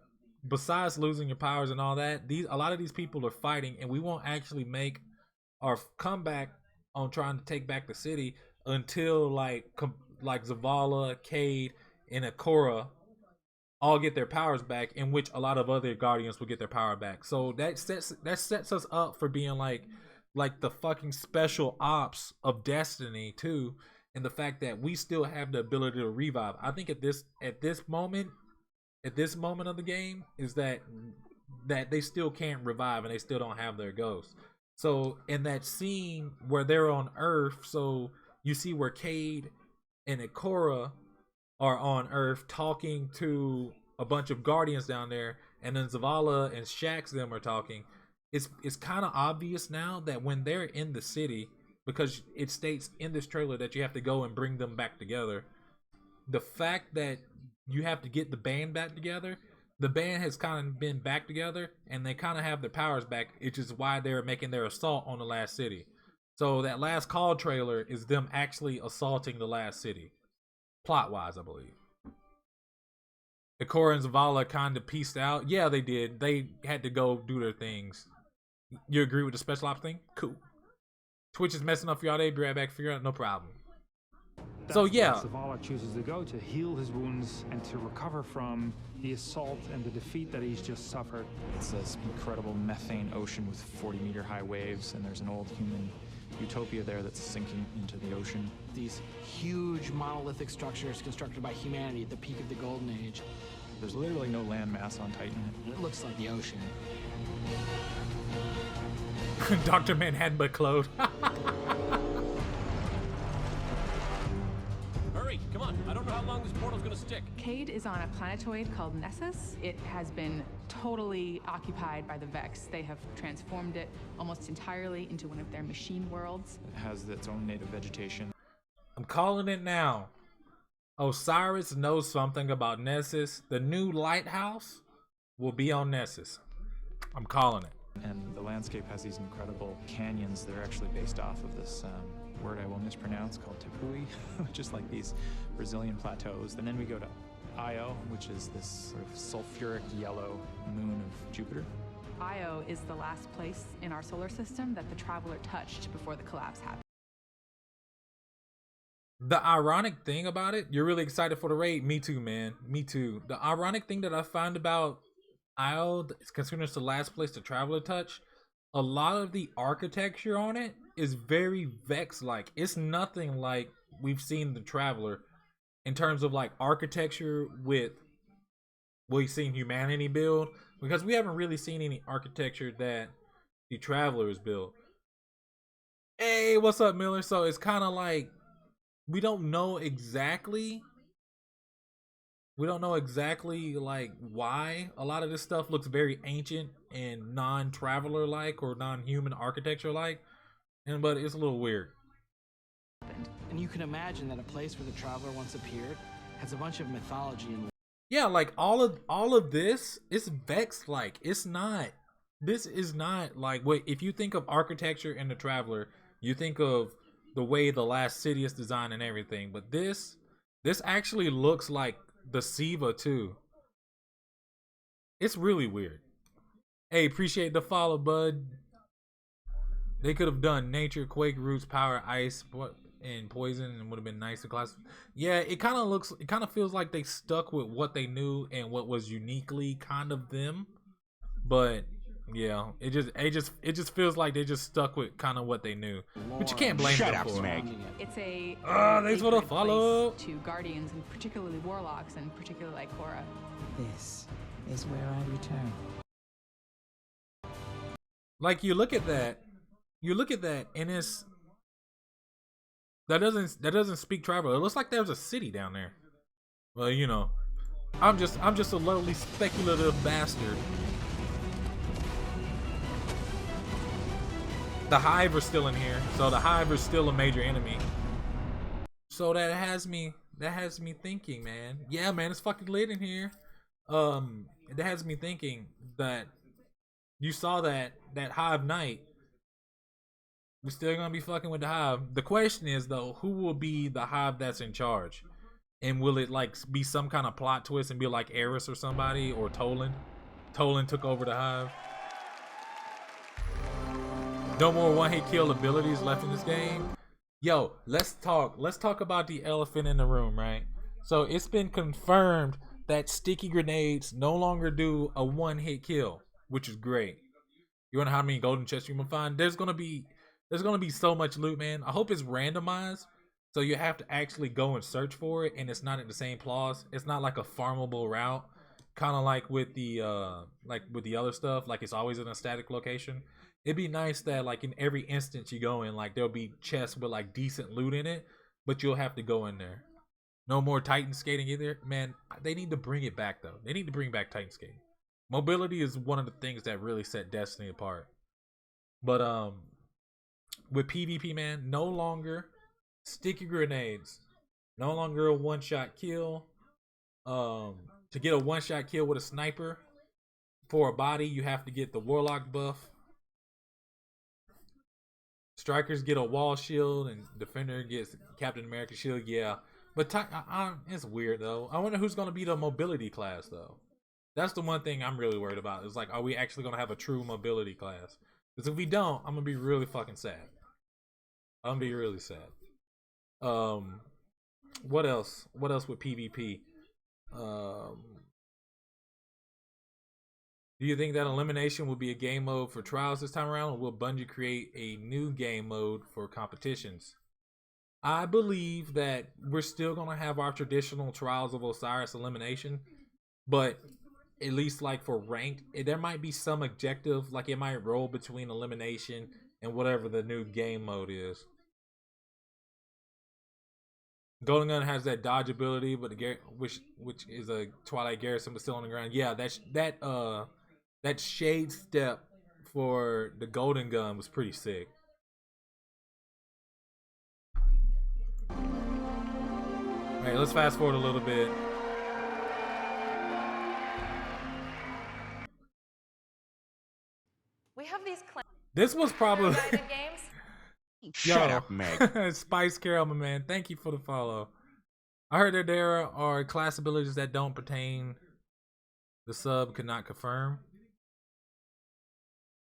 besides losing your powers and all that, a lot of these people are fighting, and we won't actually make our comeback on trying to take back the city until like Zavala, Cade, and Ikora all get their powers back, in which a lot of other Guardians will get their power back. So that sets us up for being like the fucking special ops of Destiny too, and the fact that we still have the ability to revive. I think at this moment of the game is that they still can't revive and they still don't have their ghosts. So in that scene where they're on Earth, so you see where Cade and Ikora are on Earth talking to a bunch of Guardians down there, and then Zavala and Shax them are talking. It's kind of obvious now that when they're in the city, because it states in this trailer that you have to go and bring them back together, the fact that you have to get the band back together the band has kind of been back together, and they kind of have their powers back, which is why they're making their assault on the last city. So that last call trailer is them actually assaulting the last city, plot-wise, I believe. Ikora and Zavala kind of pieced out. Yeah, they did. They had to go do their things. You agree with the special ops thing? Cool. Twitch is messing up for y'all. They be right back. Figure out, no problem. So yeah, Zavala chooses to go to heal his wounds and to recover from the assault and the defeat that he's just suffered. It's this incredible methane ocean with 40-meter high waves, and there's an old human utopia there that's sinking into the ocean. These huge monolithic structures constructed by humanity at the peak of the Golden Age. There's literally no land mass on Titan. It looks like the ocean. Dr. Manhattan but Claude. Hurry, come on. I don't know how long this portal's gonna stick. Cade is on a planetoid called Nessus. It has been totally occupied by the Vex. They have transformed it almost entirely into one of their machine worlds. It has its own native vegetation. I'm calling it now. Osiris knows something about Nessus. The new lighthouse will be on Nessus. I'm calling it. And the landscape has these incredible canyons that are actually based off of this word I will mispronounce called Tepui, which is like these Brazilian plateaus. And then we go to Io, which is this sort of sulfuric yellow moon of Jupiter. Io is the last place in our solar system that the Traveler touched before the collapse happened. The ironic thing about it, you're really excited for the raid. Me too, man. Me too. The ironic thing that I find about Io, considering it's the last place the Traveler touched, a lot of the architecture on it is very Vex-like. It's nothing like we've seen the Traveler in terms of like architecture with what we've seen humanity build, because we haven't really seen any architecture that the Traveler has built. Hey, what's up, Miller? So it's kind of like we don't know exactly like why a lot of this stuff looks very ancient and non-Traveler like or non-human architecture like, but it's a little weird. And you can imagine that a place where the Traveler once appeared has a bunch of mythology and yeah, like all of this is Vex like. This is not like what if you think of architecture in the Traveler, you think of the way the last city is designed and everything, but this actually looks like the Siva too. It's really weird. Hey, appreciate the follow, bud. They could have done nature, quake, roots, power, ice, and poison, and would have been nice to class. Yeah, it kind of feels like they stuck with what they knew and what was uniquely kind of them. But yeah, it just feels like they just stuck with kind of what they knew, but you can't blame them for it. It's a thanks for the follow to Guardians and particularly Warlocks and particularly Ikora. This is where I return. Like you look at that, and that doesn't speak Traveler. It looks like there's a city down there. Well, you know, I'm just a lowly speculative bastard. The Hive are still in here, so the Hive are still a major enemy. So that has me thinking, man. Yeah, man, it's fucking lit in here. That has me thinking that you saw that Hive Knight. We're still gonna be fucking with the Hive. The question is though, who will be the Hive that's in charge? And will it like be some kind of plot twist and be like Eris or somebody or Toland? Toland took over the Hive. No more one-hit kill abilities left in this game. Yo, let's talk about the elephant in the room, right? So it's been confirmed that sticky grenades no longer do a one-hit kill, which is great. You wanna know how many golden chests you can find? There's gonna be so much loot, man. I hope it's randomized, so you have to actually go and search for it, and it's not at the same clause. It's not like a farmable route, kind of like with the other stuff. Like it's always in a static location. It'd be nice that like in every instance you go in, like there'll be chests with like decent loot in it, but you'll have to go in there. No more Titan skating either. Man, they need to bring it back though. They need to bring back Titan skating. Mobility is one of the things that really set Destiny apart. But with PvP, man, no longer sticky grenades. No longer a one-shot kill. To get a one-shot kill with a sniper for a body, you have to get the Warlock buff. Strikers get a wall shield, and Defender gets Captain America shield. Yeah, but it's weird though. I wonder who's gonna be the mobility class though. That's the one thing I'm really worried about. It's like, are we actually gonna have a true mobility class? Because if we don't, I'm gonna be really fucking sad. I'm gonna be really sad. What else? What else with PvP? Do you think that elimination will be a game mode for trials this time around, or will Bungie create a new game mode for competitions? I believe that we're still gonna have our traditional Trials of Osiris elimination, but at least like for ranked, there might be some objective, like it might roll between elimination and whatever the new game mode is. Golden Gun has that dodge ability, but which is a Twilight Garrison, but still on the ground. Yeah, that shade step for the Golden Gun was pretty sick. All right, let's fast forward a little bit. We have these This was probably games. Shut up, Meg. Spice Carol, my man. Thank you for the follow. I heard that there are class abilities that don't pertain. The sub could not confirm.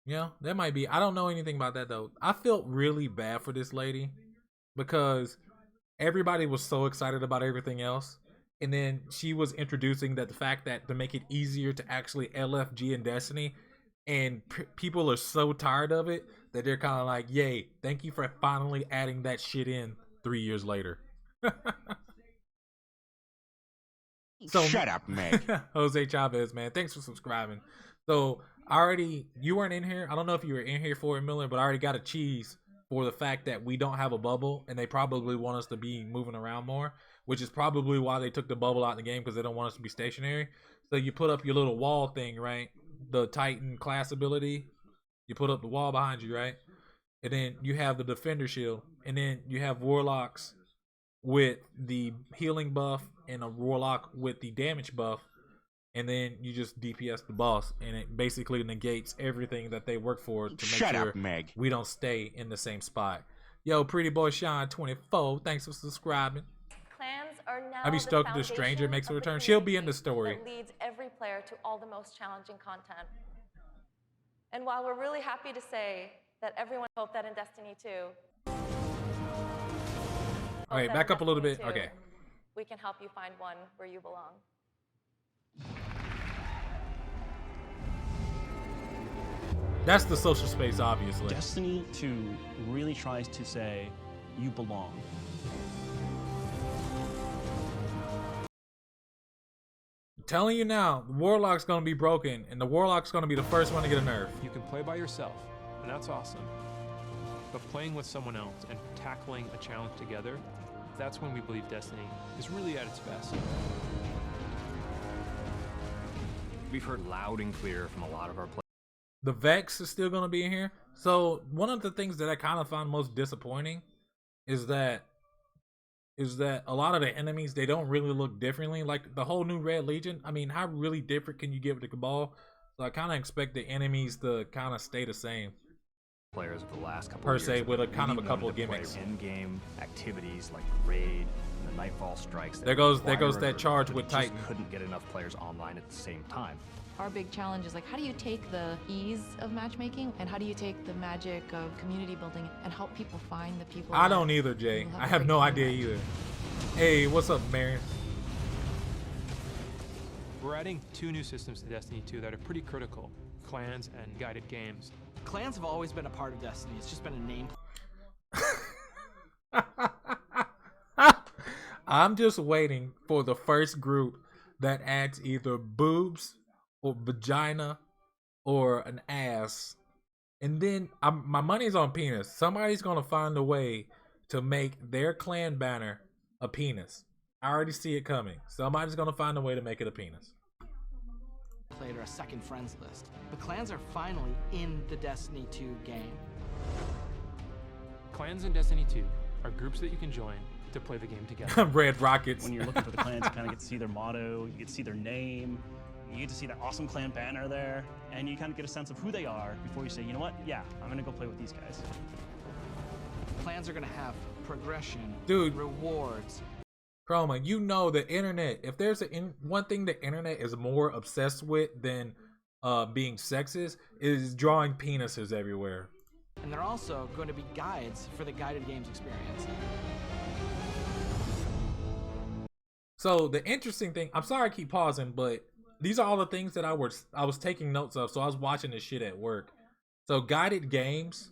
Yeah, that might be. I don't know anything about that though. I felt really bad for this lady because everybody was so excited about everything else, and then she was introducing that the fact that to make it easier to actually LFG in Destiny, and people are so tired of it that they're kind of like, yay, thank you for finally adding that shit in 3 years later. So, shut up, Meg. Jose Chavez, man, thanks for subscribing. So you weren't in here. I don't know if you were in here for it, Miller, but I already got a cheese for the fact that we don't have a bubble, and they probably want us to be moving around more, which is probably why they took the bubble out in the game, because they don't want us to be stationary. So you put up your little wall thing, right? The Titan class ability. You put up the wall behind you, right? And then you have the Defender shield, and then you have Warlocks with the healing buff and a Warlock with the damage buff, and then you just DPS the boss, and it basically negates everything that they work for to make sure Meg. We don't stay in the same spot. Yo, Pretty Boy Sean 24, thanks for subscribing. Clans are now I'd be stoked if the stranger makes a return. She'll be in the story. That leads every player to all the most challenging content. And while we're really happy to say that everyone hoped that in Destiny 2. All right, back up a little bit. Okay. We can help you find one where you belong. That's the social space, obviously. Destiny 2 really tries to say, you belong. I'm telling you now, the Warlock's gonna be broken, and the Warlock's gonna be the first one to get a nerf. You can play by yourself, and that's awesome. But playing with someone else and tackling a challenge together, that's when we believe Destiny is really at its best. We've heard loud and clear from a lot of our players. The Vex is still going to be in here. So one of the things that I kind of found most disappointing is that a lot of the enemies, they don't really look differently. Like the whole new Red Legion, I mean, how really different can you get with the Cabal? So I kind of expect the enemies to kind of stay the same. Players of the last couple per of years se, with a kind of a really couple wanted of to play gimmicks. In-game activities like the raid and the Nightfall strikes. There goes that charge with Titan. Couldn't get enough players online at the same time. Our big challenge is like, how do you take the ease of matchmaking and how do you take the magic of community building and help people find the people? I don't either, Jay. I have no idea either. Hey, what's up, Marion? We're adding 2 new systems to Destiny 2 that are pretty critical: clans and guided games. Clans have always been a part of Destiny. It's just been a name. I'm just waiting for the first group that adds either boobs or vagina or an ass, and then my money's on penis. Somebody's gonna find a way to make their clan banner a penis. I already see it coming. Somebody's gonna find a way to make it a penis. Played or a second friends list. The clans are finally in the Destiny 2 game. Clans in Destiny 2 are groups that you can join to play the game together. Red Rockets. When you're looking for the clans, you kind of get to see their motto, you get to see their name, you get to see that awesome clan banner there, and you kind of get a sense of who they are before you say, you know what, yeah, I'm gonna go play with these guys. Clans are gonna have progression, dude, rewards. Chroma, you know the internet. If there's one thing the internet is more obsessed with than being sexist, is drawing penises everywhere. And they're also going to be guides for the guided games experience. So the interesting thing, I'm sorry I keep pausing, but these are all the things that I was taking notes of. So I was watching this shit at work. So guided games,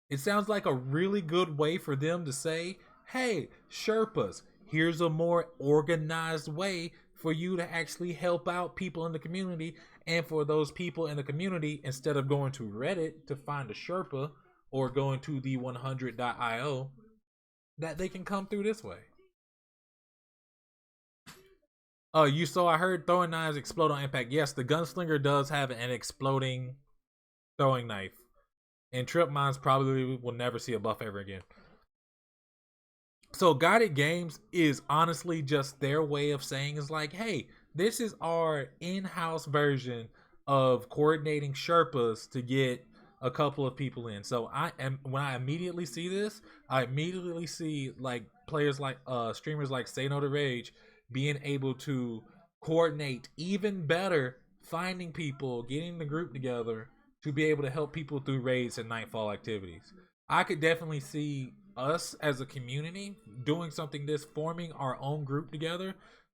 it sounds like a really good way for them to say, hey, Sherpas, here's a more organized way for you to actually help out people in the community. And for those people in the community, instead of going to Reddit to find a Sherpa or going to the 100.io, that they can come through this way. I heard throwing knives explode on impact. Yes, the gunslinger does have an exploding throwing knife. And trip mines probably will never see a buff ever again. So guided games is honestly just their way of saying is like, hey, this is our in-house version of coordinating Sherpas to get a couple of people in. So when I immediately see this, I immediately see like players like streamers like Say No to Rage being able to coordinate even better, finding people, getting the group together to be able to help people through raids and nightfall activities. I could definitely see us as a community doing something forming our own group together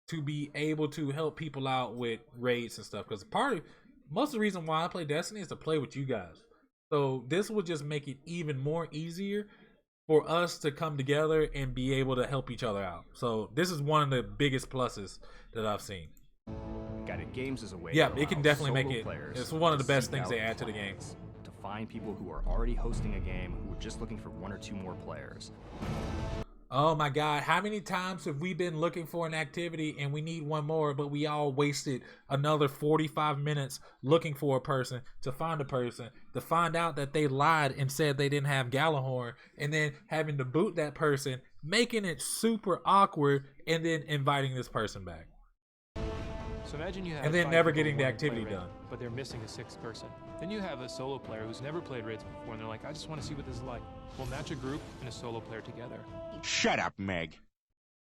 to be able to help people out with raids and stuff. Because most of the reason why I play Destiny is to play with you guys. So this will just make it even more easier for us to come together and be able to help each other out. So this is one of the biggest pluses that I've seen. Guided games is a way. Yeah, it can definitely make it. It's one of the best things they add to the game. To find people who are already hosting a game who are just looking for 1 or 2 more players. Oh my God, how many times have we been looking for an activity and we need one more, but we all wasted another 45 minutes looking for a person, to find a person, to find out that they lied and said they didn't have Gallahorn, and then having to boot that person, making it super awkward, and then inviting this person back. So imagine you have and then 5 never people getting the wanting to play activity Raid, done. but they're missing a 6th person. Then you have a solo player who's never played raids before, and they're like, I just want to see what this is like. We'll match a group and a solo player together. Shut up, Meg.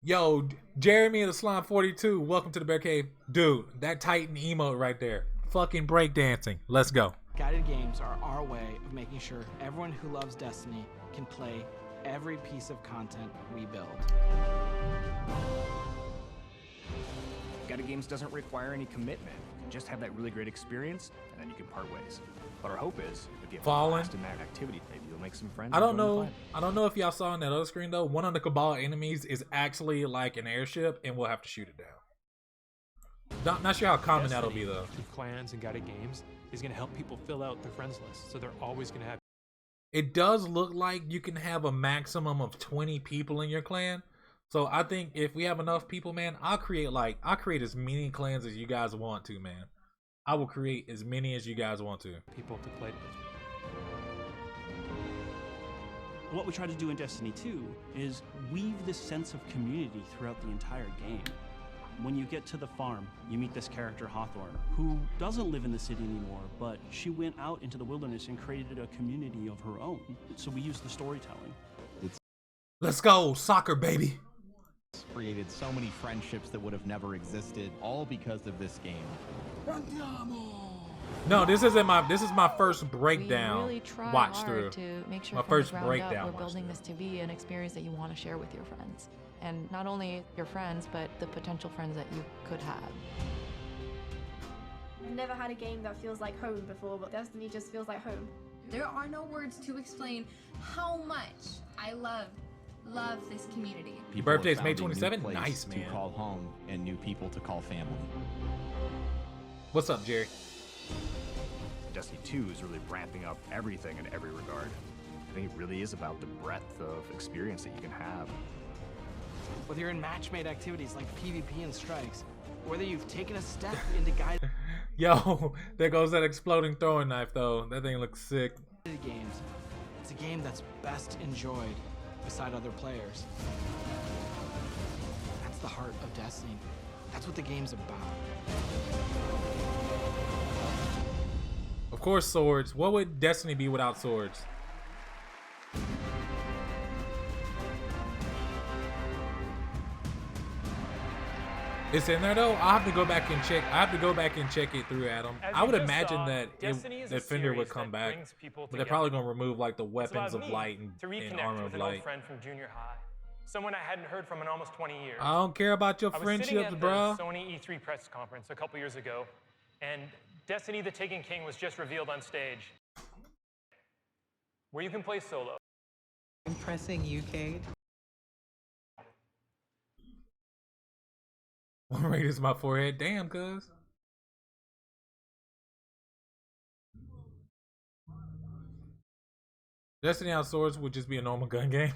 Yo, Jeremy of the Slime 42, welcome to the Bear Cave. Dude, that Titan emote right there. Fucking breakdancing. Let's go. Guided games are our way of making sure everyone who loves Destiny can play every piece of content we build. Guided games doesn't require any commitment. You can just have that really great experience, and then you can part ways. But our hope is, if you have a blast in that activity, maybe you'll make some friends. I don't know if y'all saw on that other screen though. One of the Cabal enemies is actually like an airship, and we'll have to shoot it down. Not sure how common that'll be though. With clans and guided games is going to help people fill out their friends list, so they're always going to have. It does look like you can have a maximum of 20 people in your clan. So I think if we have enough people, man, I'll create as many clans as you guys want to, man. I will create as many as you guys want to. People to play with. What we try to do in Destiny 2 is weave this sense of community throughout the entire game. When you get to the farm, you meet this character, Hawthorne, who doesn't live in the city anymore, but she went out into the wilderness and created a community of her own. So we use the storytelling. Let's go, soccer baby. Created so many friendships that would have never existed, all because of this game. No, this is my first breakdown. We really try watch hard through. to make sure My from first the ground breakdown. up we're building this to be an experience that you want to share with your friends, and not only your friends, but the potential friends that you could have. I've never had a game that feels like home before, but Destiny just feels like home. There are no words to explain how much I love this community. Your birthday's May 27th? Nice, man. To call home and new people to call family. What's up, Jerry? Destiny 2 is really ramping up everything in every regard. I think it really is about the breadth of experience that you can have. Whether you're in match-made activities like PvP and strikes, whether you've taken a step into guided Yo, there goes that exploding throwing knife though. That thing looks sick. games, it's a game that's best enjoyed beside other players. the heart of Destiny. That's what the game's about. Of course, swords. What would Destiny be without swords? It's in there though. I'll have to go back and check. I have to go back and check it through, Adam. I would imagine that Defender would come back, but they're probably gonna remove like the weapons of light and armor of light. Friend from junior high, someone I hadn't heard from in almost 20 years. I don't care about your friendships, bro. I was sitting at the Sony E3 press conference a couple years ago, and Destiny: The Taken King was just revealed on stage, where you can play solo. Impressing you, Cade? One rate is my forehead. Damn, cuz. Destiny on swords would just be a normal gun game.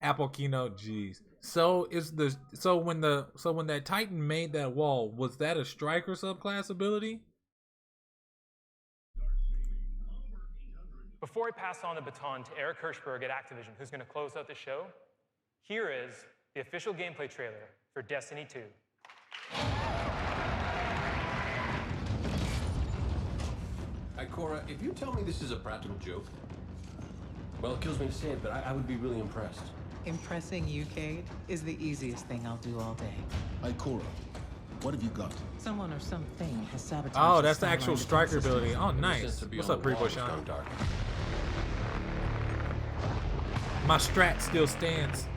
Apple Keynote, jeez. So when that Titan made that wall, was that a striker subclass ability? Before I pass on the baton to Eric Hirschberg at Activision, who's going to close out the show, here is the official gameplay trailer for Destiny 2. Ikora, if you tell me this is a practical joke, well, it kills me to say it, but I would be really impressed. Impressing you, Cade, is the easiest thing I'll do all day. Ikora, what have you got? Someone or something has sabotaged. Oh, that's the actual striker ability. Oh, nice. What's up, Pre-Boy Sean? My strat still stands.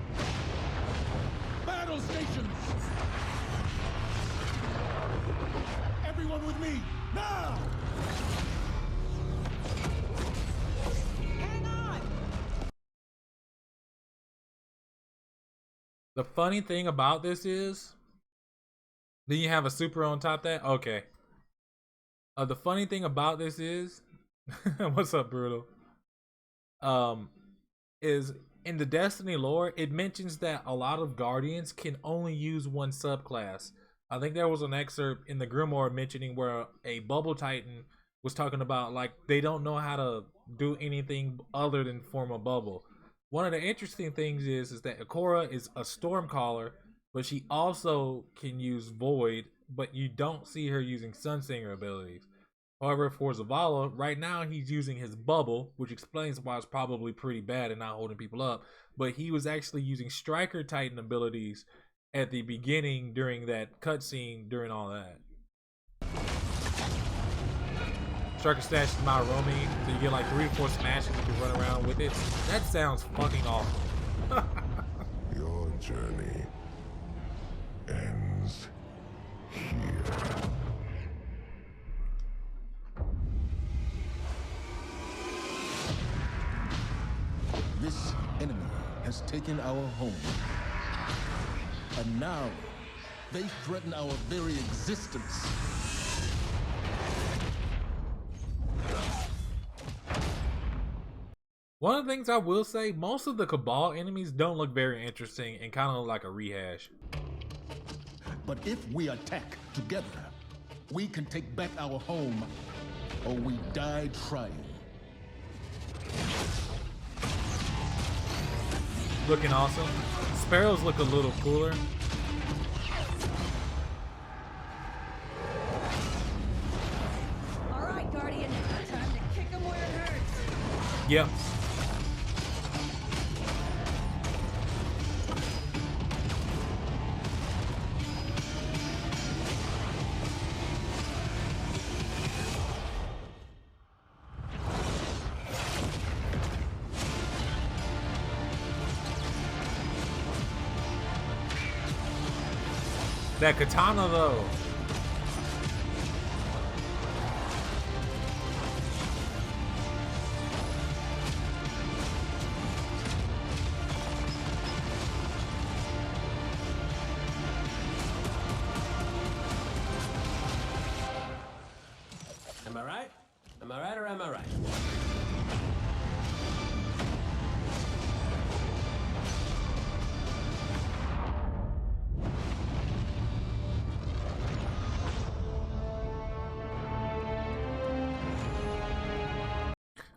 Battle stations! Everyone with me, now! Hang on! The funny thing about this is, then you have a super on top of that? Okay. The funny thing about this is, what's up, Brutal? Is in the Destiny lore, it mentions that a lot of Guardians can only use one subclass. I think there was an excerpt in the Grimoire mentioning where a Bubble Titan was talking about like they don't know how to do anything other than form a bubble. One of the interesting things is that Ikora is a Stormcaller, but she also can use Void, but you don't see her using Sunsinger abilities. However, for Zavala, right now he's using his bubble, which explains why it's probably pretty bad and not holding people up. But he was actually using Striker Titan abilities at the beginning during that cutscene, during all that. Striker Stash is my roaming, so you get like 3 or 4 smashes if you run around with it. That sounds fucking awesome. Your journey ends here. This enemy has taken our home. And now, they threaten our very existence. One of the things I will say, most of the Cabal enemies don't look very interesting and kind of look like a rehash. But if we attack together, we can take back our home, or we die trying. Looking awesome. Sparrows look a little cooler. All right, Guardian, time to kick them where it hurts. Yep. That katana though. Am I right? Am I right or am I right?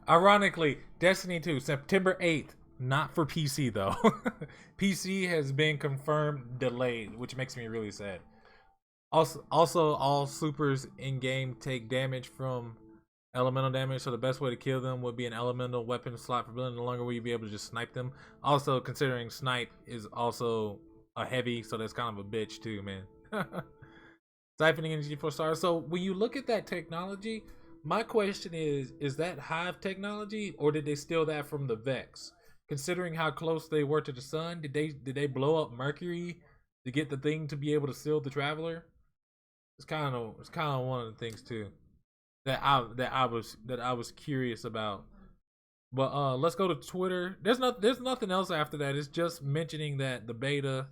Ironically, Destiny 2, September 8th, Not for PC though. PC has been confirmed delayed, which makes me really sad. Also, all supers in game take damage from elemental damage, so the best way to kill them would be an elemental weapon slot for building. No longer will you be able to just snipe them. Also, considering snipe is also a heavy, so that's kind of a bitch too, man. Siphoning energy for stars. So when you look at that technology, my question is that Hive technology, or did they steal that from the Vex? Considering how close they were to the sun, did they blow up Mercury to get the thing to be able to seal the Traveler? It's kind of one of the things too that I was curious about. But let's go to Twitter. There's nothing else after that. It's just mentioning that the beta,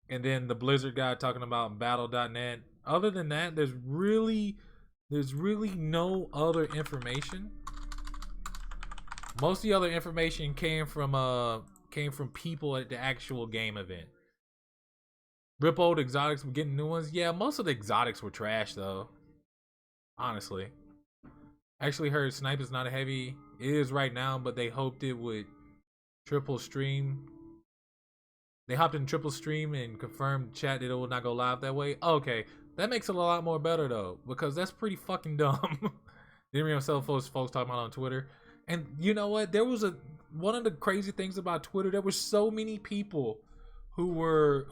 and then the Blizzard guy talking about battle.net. Other than that, there's really no other information. Most of the other information came from people at the actual game event. Rip old exotics, we're getting new ones. Yeah, most of the exotics were trash though. Honestly. Actually heard Snipe is not a heavy. It is right now, but they hoped it would triple stream. They hopped in triple stream and confirmed chat that it will not go live that way. Okay, that makes it a lot more better though, because that's pretty fucking dumb. Didn't even sell folks talking about on Twitter. And you know what? There was one of the crazy things about Twitter. There were so many people who were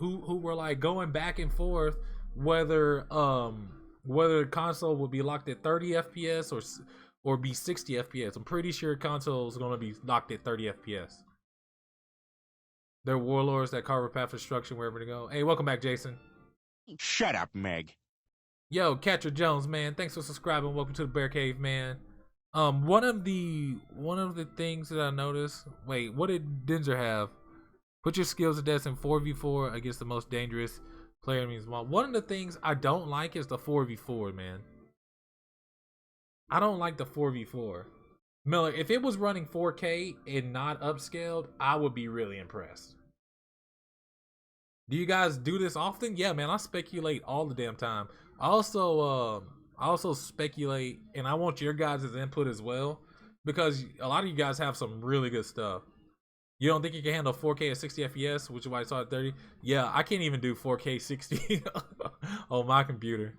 like going back and forth whether the console would be locked at 30 FPS or be 60 FPS. I'm pretty sure console is going to be locked at 30 FPS. They're warlords that carve a path of destruction wherever to go. Hey, welcome back, Jason. Shut up, Meg. Yo, Catcher Jones, man. Thanks for subscribing. Welcome to the Bear Cave, man. One of the things that I noticed. Wait, what did Denzer have? Put your skills to death in 4v4 against the most dangerous player. Means one of the things I don't like is the 4v4, man. I don't like the 4v4. Miller, if it was running 4K and not upscaled, I would be really impressed. Do you guys do this often? Yeah, man, I speculate all the damn time. I also speculate, and I want your guys' input as well, because a lot of you guys have some really good stuff. You don't think you can handle 4K at 60 FPS, which is why I saw it 30? Yeah, I can't even do 4K 60 on my computer.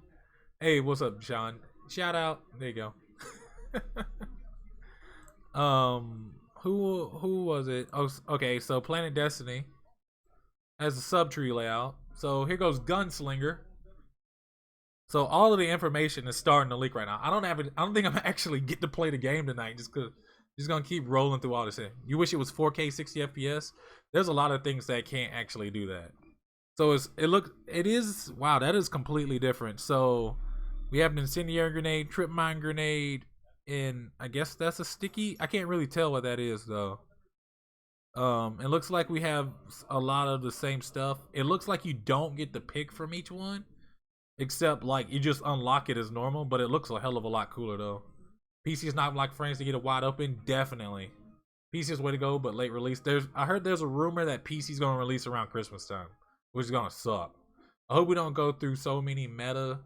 Hey, what's up, Sean? Shout out. There you go. Who was it? Oh, okay, so Planet Destiny has a subtree layout. So here goes Gunslinger. So all of the information is starting to leak right now. I don't think I'm gonna actually get to play the game tonight just because just gonna keep rolling through all this. You wish it was 4K 60 FPS? There's a lot of things that can't actually do that. So it is wow, that is completely different. So we have an incendiary grenade, trip mine grenade, and I guess that's a sticky. I can't really tell what that is though. It looks like we have a lot of the same stuff. It looks like you don't get the pick from each one, except like you just unlock it as normal, but it looks a hell of a lot cooler though. PC is not like frames to get it wide open. Definitely. PC is way to go, but late release. I heard there's a rumor that PC is going to release around Christmas time, which is going to suck. I hope we don't go through so many meta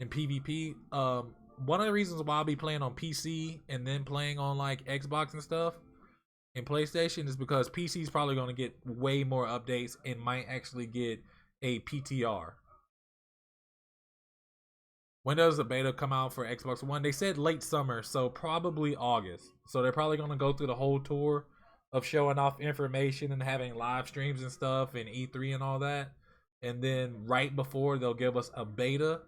and PvP. One of the reasons why I'll be playing on PC and then playing on like Xbox and stuff and PlayStation is because PC is probably going to get way more updates and might actually get a PTR. When does the beta come out for Xbox One? They said late summer, so probably August. So they're probably going to go through the whole tour of showing off information and having live streams and stuff and E3 and all that. And then right before, they'll give us a beta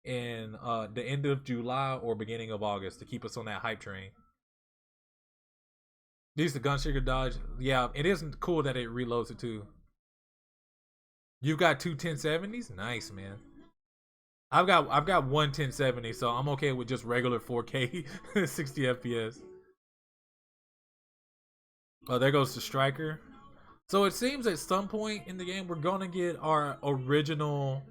in the end of July or beginning of August to keep us on that hype train. These the Gunslinger dodge. Yeah, it isn't cool that it reloads it too. You've got two 1070s? Nice, man. I've got one 1070, so I'm okay with just regular 4K 60 FPS. Oh, there goes the Striker. So it seems at some point in the game we're gonna get our original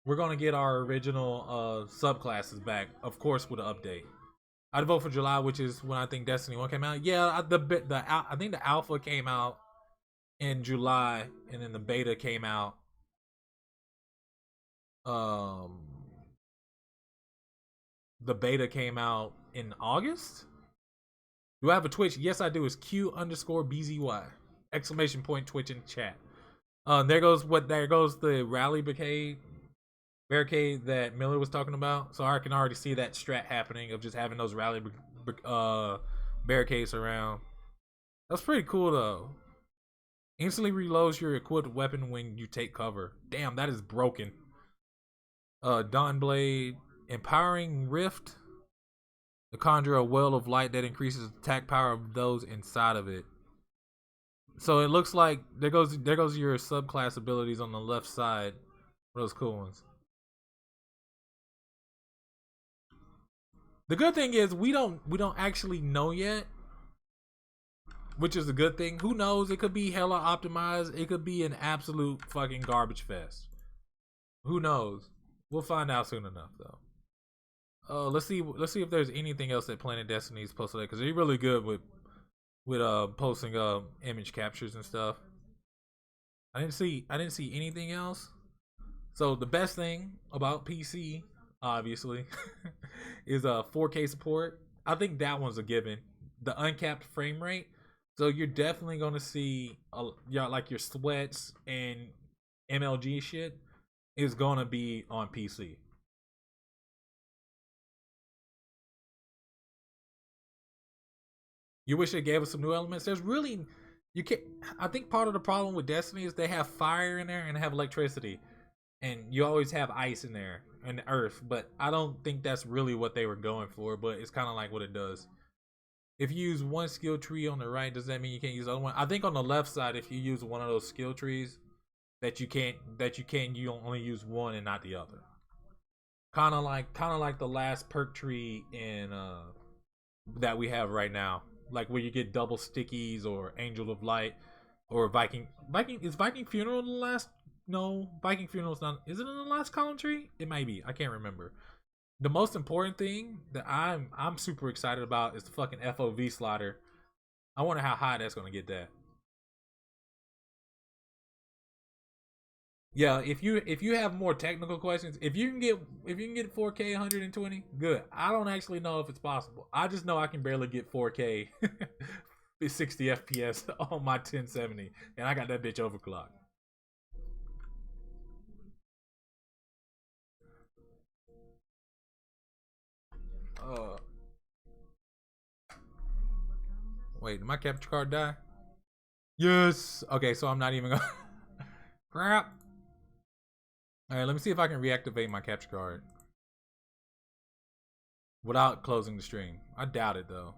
subclasses back, of course, with an update. I'd vote for July, which is when I think Destiny 1 came out. Yeah, I think the alpha came out in July, and then the beta came out. The beta came out in August. Do I have a Twitch? Yes, I do. It's Q_BZY. Exclamation point Twitch in chat. There goes the rally barricade that Miller was talking about. So I can already see that strat happening of just having those rally barricades around. That's pretty cool though. Instantly reloads your equipped weapon when you take cover. Damn, that is broken. Dawn Blade, empowering Rift. To conjure a well of light that increases attack power of those inside of it. So it looks like there goes your subclass abilities on the left side. Those cool ones. The good thing is we don't actually know yet, which is a good thing. Who knows? It could be hella optimized. It could be an absolute fucking garbage fest. Who knows? We'll find out soon enough though. Let's see if there's anything else that Planet Destiny's posted because they're really good with posting image captures and stuff. I didn't see anything else. So the best thing about PC, obviously, is 4K support. I think that one's a given. The uncapped frame rate. So you're definitely gonna see like your sweats and MLG shit is gonna be on PC. You wish they gave us some new elements. There's really, you can't. I think part of the problem with Destiny is they have fire in there and have electricity, and you always have ice in there and earth. But I don't think that's really what they were going for. But it's kind of like what it does. If you use one skill tree on the right, does that mean you can't use the other one? I think on the left side, if you use one of those skill trees, you only use one and not the other. Kind of like the last perk tree in that we have right now. Like where you get double stickies or Angel of Light or Viking. Is Viking Funeral the last? No, Viking Funeral's not. Is it in the last column tree? It might be. I can't remember. The most important thing that I'm super excited about is the fucking FOV slider. I wonder how high that's gonna get that. Yeah, if you have more technical questions, if you can get 4K 120, good. I don't actually know if it's possible. I just know I can barely get 4K 60 FPS on my 1070, and I got that bitch overclocked. Wait, did my capture card die? Yes. Okay, so I'm not even gonna crap. Alright, let me see if I can reactivate my capture card without closing the stream. I doubt it though.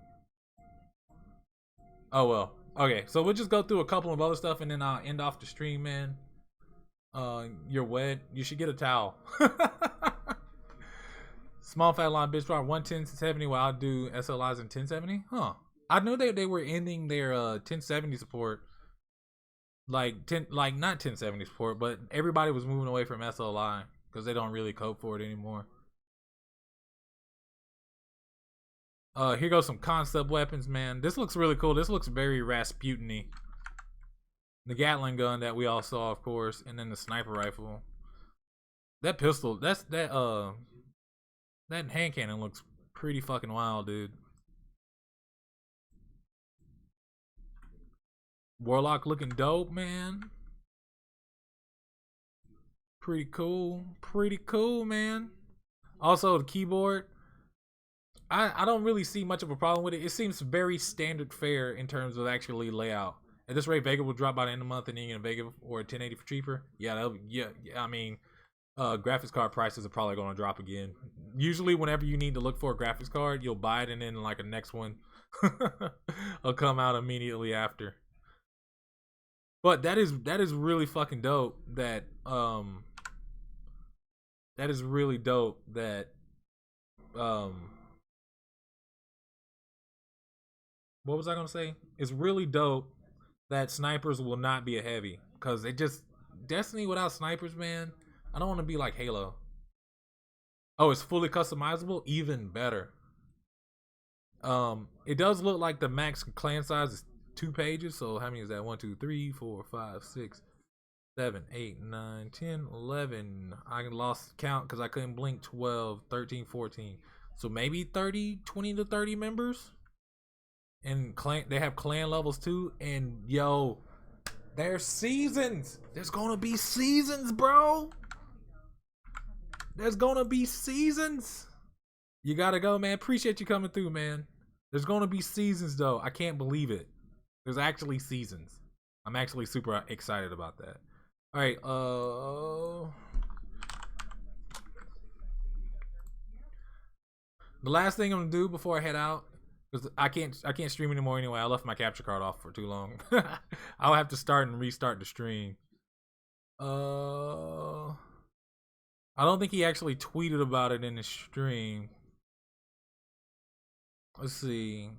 Oh well. Okay, so we'll just go through a couple of other stuff and then I'll end off the stream, man. You're wet. You should get a towel. Small fat line bitch bar 11070 while I do SLIs in 1070. Huh. I knew they were ending their 1070 support. Like not 1070 support, but everybody was moving away from SLI because they don't really code for it anymore. Here goes some concept weapons, man. This looks really cool. This looks very Rasputin-y. The Gatling gun that we all saw, of course, and then the sniper rifle. That pistol, that hand cannon looks pretty fucking wild, dude. Warlock looking dope, man. Pretty cool. Pretty cool, man. Also, the keyboard. I don't really see much of a problem with it. It seems very standard fare in terms of actually layout. At this rate, Vega will drop by the end of the month and then you get a Vega or a 1080 for cheaper. Yeah, I mean, graphics card prices are probably going to drop again. Usually, whenever you need to look for a graphics card, you'll buy it and then like a next one will come out immediately after. But that is really fucking dope. That is really dope. That what was I gonna say? It's really dope that snipers will not be a heavy because it just Destiny without snipers, man. I don't want to be like Halo. Oh, it's fully customizable, even better. It does look like the max clan size is 2 pages. So how many is that? 1, 2, 3, 4, 5, 6, 7, 8, 9, 10, 11. I lost count because I couldn't blink. 12, 13, 14. So maybe 20 to 30 members. And clan, they have clan levels too. And yo, there's seasons. There's gonna be seasons, bro. There's gonna be seasons. You gotta go, man. Appreciate you coming through, man. There's gonna be seasons though. I can't believe it. There's actually seasons. I'm actually super excited about that. All right, the last thing I'm gonna do before I head out, because I can't stream anymore anyway. I left my capture card off for too long. I'll have to start and restart the stream. I don't think he actually tweeted about it in the stream. Let's see.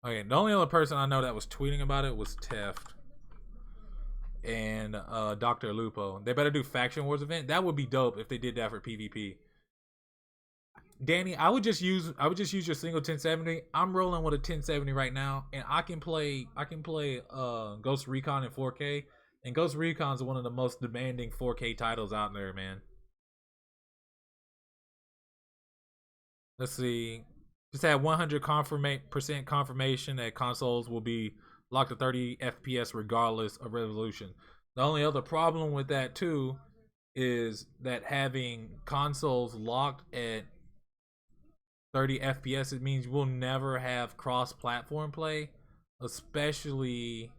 Okay, the only other person I know that was tweeting about it was Teft and Dr. Lupo. They better do Faction Wars event. That would be dope if they did that for PvP. Danny, I would just use your single 1070. I'm rolling with a 1070 right now, and I can play Ghost Recon in 4K. And Ghost Recon is one of the most demanding 4K titles out there, man. Let's see. Just had 100% confirmation that consoles will be locked to 30 FPS regardless of resolution. The only other problem with that too is that having consoles locked at 30 FPS, it means we'll never have cross-platform play, especially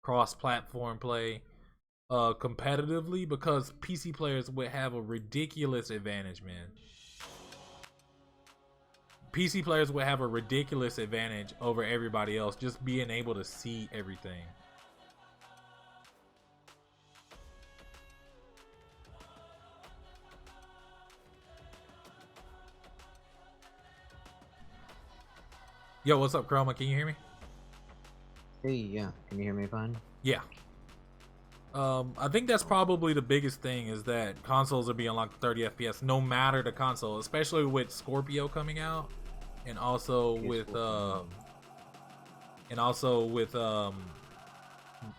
cross-platform play competitively, because PC players would have a ridiculous advantage, man. PC players would have a ridiculous advantage over everybody else, just being able to see everything. Yo, what's up, Chroma? Can you hear me? Hey, yeah. Can you hear me fine? Yeah. I think that's probably the biggest thing, is that consoles are being locked to 30 FPS no matter the console, especially with Scorpio coming out, and also with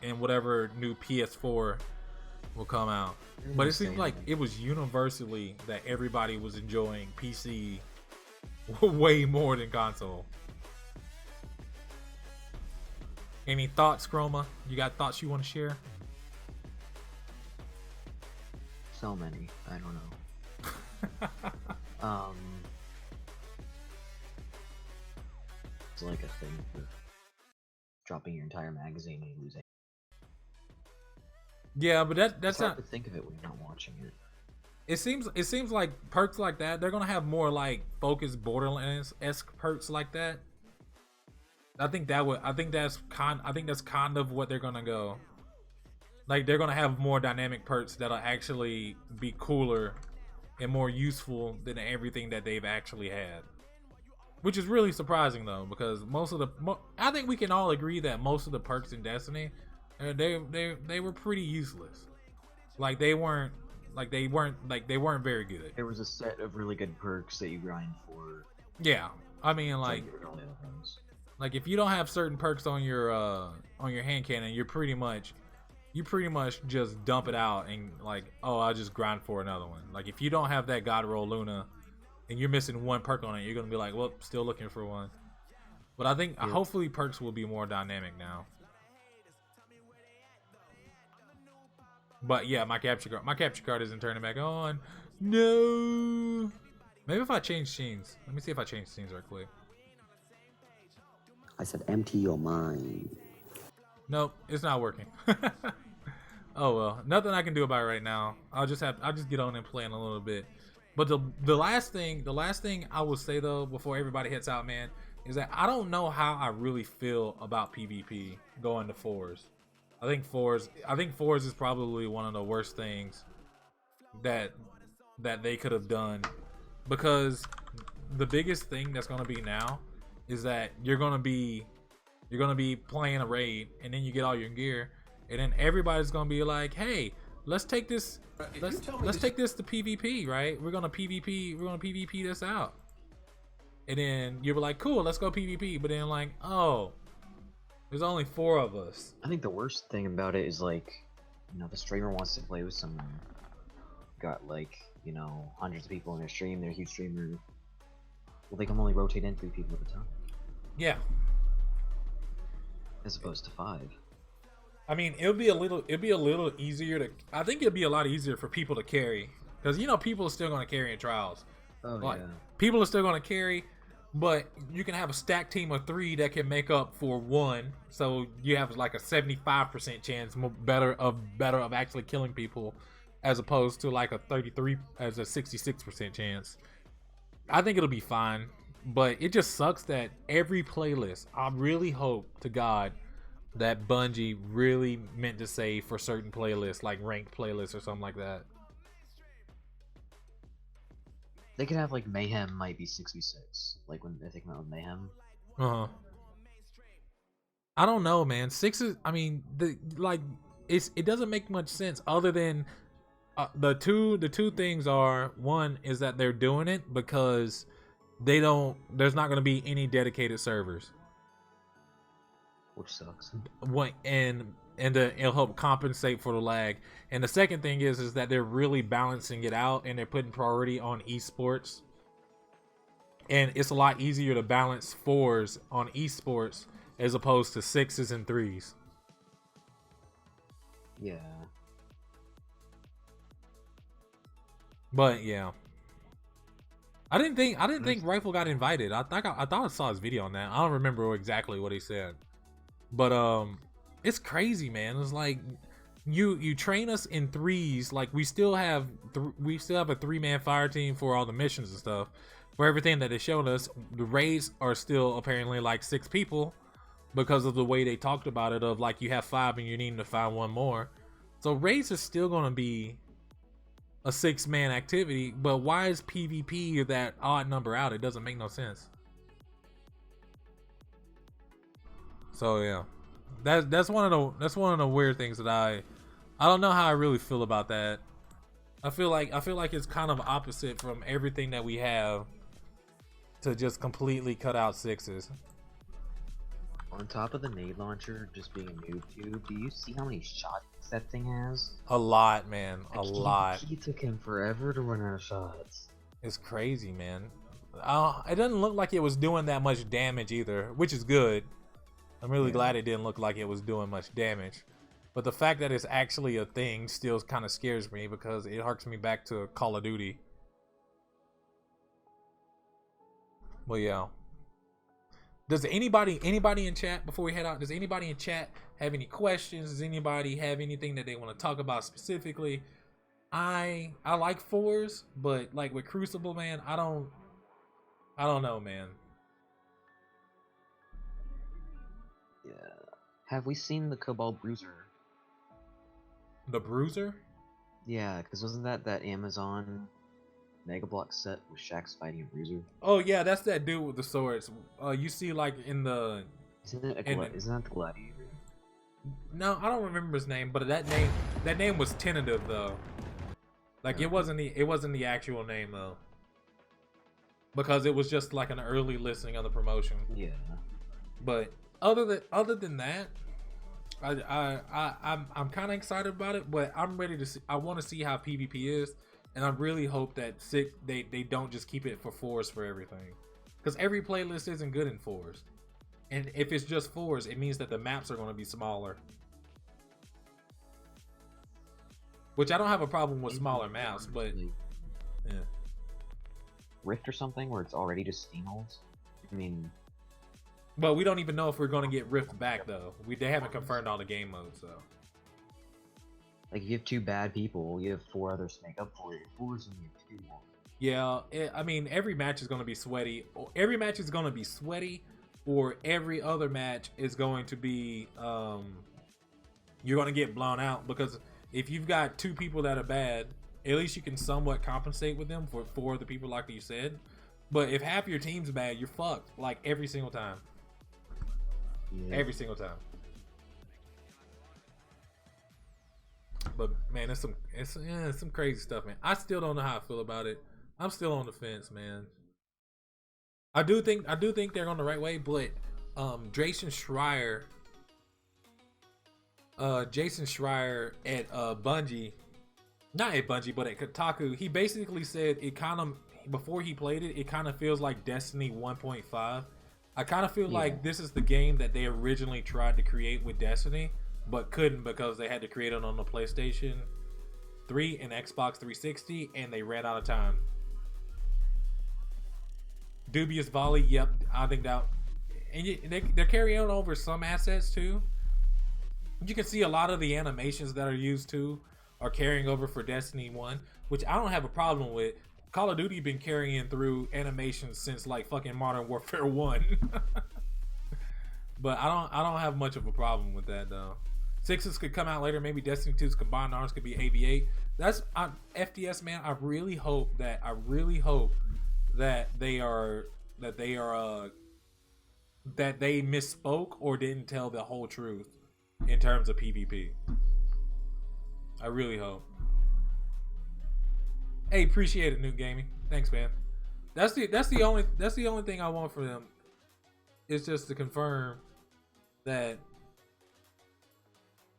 and whatever new PS4 will come out. But it seems like it was universally that everybody was enjoying PC way more than console. Any thoughts, Chroma? You got thoughts you want to share? So many. I don't know. It's like a thing for dropping your entire magazine and losing. Yeah, but that's it's hard not. to think of it when you're not watching it. It seems like perks like that, they're gonna have more like focused Borderlands-esque perks like that. I think that's kind of what they're gonna go. Like, they're gonna have more dynamic perks that'll actually be cooler and more useful than everything that they've actually had. Which is really surprising though, because I think we can all agree that most of the perks in Destiny, they were pretty useless. Like they weren't very good. There was a set of really good perks that you grind for. Yeah, I mean, like if you don't have certain perks on your hand cannon, you pretty much just dump it out and like, oh, I'll just grind for another one. Like if you don't have that God Roll Luna and you're missing one perk on it, you're gonna be like, well, still looking for one. But I think hopefully perks will be more dynamic now. But yeah, my capture card isn't turning back on. No. Maybe if I change scenes. Let me see if I change scenes right quick. I said empty your mind. Nope, it's not working. Oh well, nothing I can do about it right now. I'll just get on and play in a little bit. But the last thing I will say though, before everybody heads out, man, is that I don't know how I really feel about PvP going to fours. I think fours is probably one of the worst things that they could have done, because the biggest thing that's gonna be now is that you're gonna be playing a raid, and then you get all your gear, and then everybody's gonna be like, hey, let's take this to PvP, right? We're gonna PvP this out. And then you were like, cool, let's go PvP, but then like, oh, there's only 4 of us. I think the worst thing about it is like, the streamer wants to play with someone. Got like, hundreds of people in their stream, they're a huge streamer. Well, they can only rotate in 3 people at a time. Yeah. As opposed to 5. I mean, it'll be a little easier to. I think it'll be a lot easier for people to carry, because people are still going to carry in trials. Oh like, yeah. People are still going to carry, but you can have a stacked team of 3 that can make up for 1, so you have like a 75% chance better of actually killing people, as opposed to like a 66% chance. I think it'll be fine, but it just sucks that every playlist. I really hope to God that Bungie really meant to say for certain playlists, like ranked playlists or something like that. They could have like Mayhem might be 6v6, like when they think about Mayhem. I don't know, man. 6 is. I mean, it doesn't make much sense other than the two things are, one is that they're doing it because there's not going to be any dedicated servers, which sucks. It'll help compensate for the lag. And the second thing is that they're really balancing it out and they're putting priority on esports. And it's a lot easier to balance 4s on esports as opposed to 6s and 3s. Yeah. But yeah. I didn't think Rifle got invited. I thought I saw his video on that. I don't remember exactly what he said. But it's crazy, man. It's like you train us in 3s. Like we still have a 3-man fire team for all the missions and stuff. For everything that they showed us, the raids are still apparently like 6 people because of the way they talked about it. Of like you have 5 and you need to find 1 more. So raids are still gonna be a 6-man activity. But why is PvP that odd number out? It doesn't make no sense. So yeah. That's one of the weird things that I don't know how I really feel about that. I feel like it's kind of opposite from everything that we have to just completely cut out 6s. On top of the nade launcher just being a noob tube, do you see how many shots that thing has? A lot, man. A lot. He took him forever to run out of shots. It's crazy, man. It doesn't look like it was doing that much damage either, which is good. I'm really glad it didn't look like it was doing much damage. But the fact that it's actually a thing still kind of scares me because it harks me back to Call of Duty. Well, yeah. Does anybody in chat, before we head out, does anybody in chat have any questions? Does anybody have anything that they want to talk about specifically? I like 4s, but like with Crucible, man, I don't know, man. Yeah. Have we seen the Cobalt Bruiser? The Bruiser? Yeah, because wasn't that Amazon Mega Block set with Shaxx fighting a Bruiser? Oh yeah, that's that dude with the swords. You see like in the... Isn't that the Gladiator? No, I don't remember his name, but that name was tentative though. Like it wasn't the actual name though. Because it was just like an early listing of the promotion. Yeah. But other than that, I'm kind of excited about it, but I'm ready to see. I want to see how PvP is, and I really hope that they don't just keep it for 4s for everything, because every playlist isn't good in 4s, and if it's just 4s, it means that the maps are going to be smaller. Which I don't have a problem with smaller maps, but yeah. Rift or something where it's already just steamholes. I mean. But we don't even know if we're going to get Rift back, though. They haven't confirmed all the game modes, so. Like, you have 2 bad people, you have 4 others to make up for it. 4s and you have 2 more. Yeah, I mean, every match is going to be sweaty. Every match is going to be sweaty, or every other match is going to be, you're going to get blown out. Because if you've got 2 people that are bad, at least you can somewhat compensate with them for 4 of the people, like you said. But if half your team's bad, you're fucked. Like, every single time. Yeah. Every single time. But man, it's some crazy stuff, man. I still don't know how I feel about it. I'm still on the fence, man. I do think they're on the right way, but Jason Schreier at Bungie, not at Bungie, but at Kotaku, he basically said it kind of before he played it, it kind of feels like Destiny 1.5. I kind of feel like this is the game that they originally tried to create with Destiny, but couldn't because they had to create it on the PlayStation 3 and Xbox 360, and they ran out of time. Dubious Volley, yep, I think that, and they're carrying over some assets too. You can see a lot of the animations that are used too are carrying over for Destiny 1, which I don't have a problem with. Call of Duty been carrying through animations since like fucking Modern Warfare 1. But I don't have much of a problem with that though. 6s could come out later. Maybe Destiny 2's combined arms could be AV8. That's FDS, man. I really hope that they misspoke or didn't tell the whole truth in terms of PvP. I really hope. Hey, appreciate it, New Gaming. Thanks, man. That's the only thing I want for them. It's just to confirm that.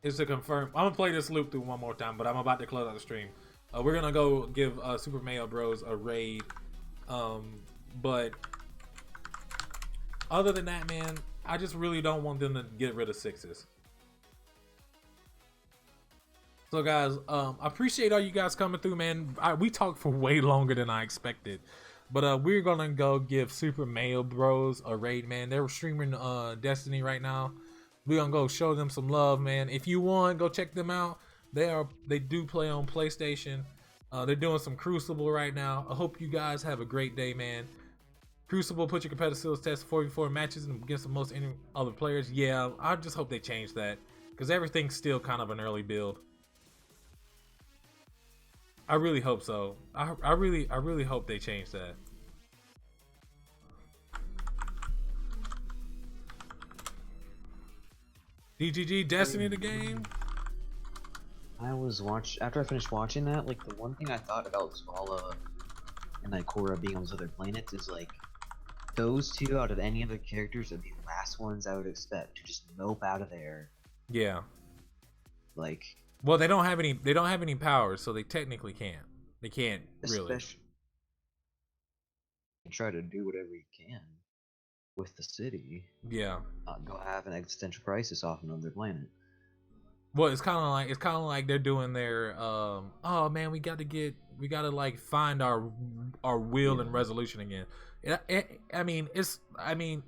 It's to confirm. I'm gonna play this loop through one more time, but I'm about to close out the stream. We're gonna go give Super Mayo Bros a raid. But other than that, man, I just really don't want them to get rid of 6s. So guys, I appreciate all you guys coming through, man. We talked for way longer than I expected, but we're gonna go give Super Mayo Bros a raid, man. They're streaming Destiny right now. We're gonna go show them some love, man. If you want, go check them out. They do play on PlayStation. They're doing some Crucible right now. I hope you guys have a great day, man. Crucible, put your competitive skills test 44 matches against the most any other players. Yeah, I just hope they change that because everything's still kind of an early build. I really hope so. I really hope they change that. DGG Destiny the game. After I finished watching that, like the one thing I thought about Svala and like Korra being on those other planets is like those two out of any other characters are the last ones I would expect to just nope out of there. Yeah. Like. Well, they don't have any powers, so they technically can't. They can't really. Try to do whatever you can with the city. Yeah. Not go have an existential crisis off another planet. Well, it's kind of like they're doing their oh man, we got to like find our will and resolution again. I mean,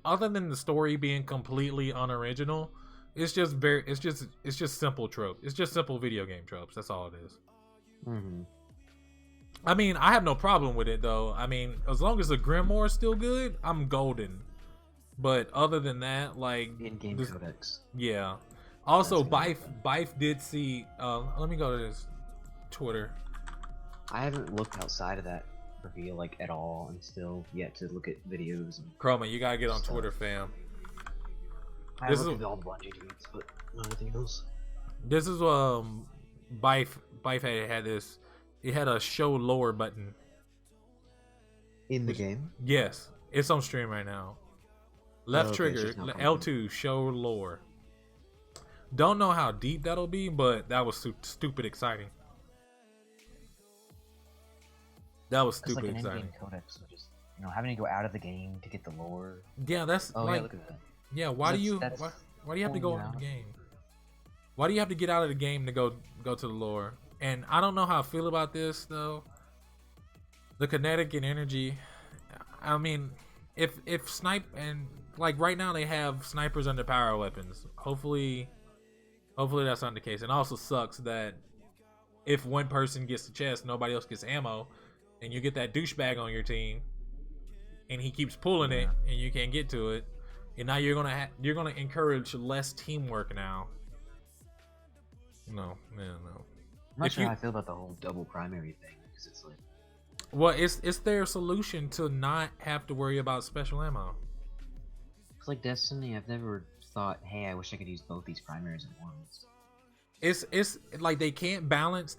other than the story being completely unoriginal, it's just simple trope. It's just simple video game tropes. That's all it is. Mm-hmm. I mean, I have no problem with it though. I mean, as long as the Grimoire is still good, I'm golden. But other than that, like in-game codex. Yeah. Also, Bife did see. Let me go to his Twitter. I haven't looked outside of that reveal like at all, and still yet to look at videos. And Chroma, you gotta get on Twitter, fam. I look at all the Bungie tweets, but nothing else. This is Bife had this. It had a show lore button in the game. Yes, it's on stream right now. Left trigger L2 show lore. Don't know how deep that'll be, but that was stupid exciting. That was stupid like exciting. Codex, so just having to go out of the game to get the lore. Yeah, that's yeah, look at that. Yeah, why do you have to go out of the game? Why do you have to get out of the game to go to the lore? And I don't know how I feel about this though. The kinetic and energy. I mean, if snipe and like right now they have snipers under power weapons. Hopefully that's not the case. And it also sucks that if one person gets the chest, nobody else gets ammo, and you get that douchebag on your team, and he keeps pulling it, and you can't get to it, and now you're gonna encourage less teamwork now. No, man, no. I'm not sure how I feel about the whole double primary thing because it's like. Well, it's their solution to not have to worry about special ammo. It's like Destiny. I've never thought, hey, I wish I could use both these primaries at once. It's like they can't balance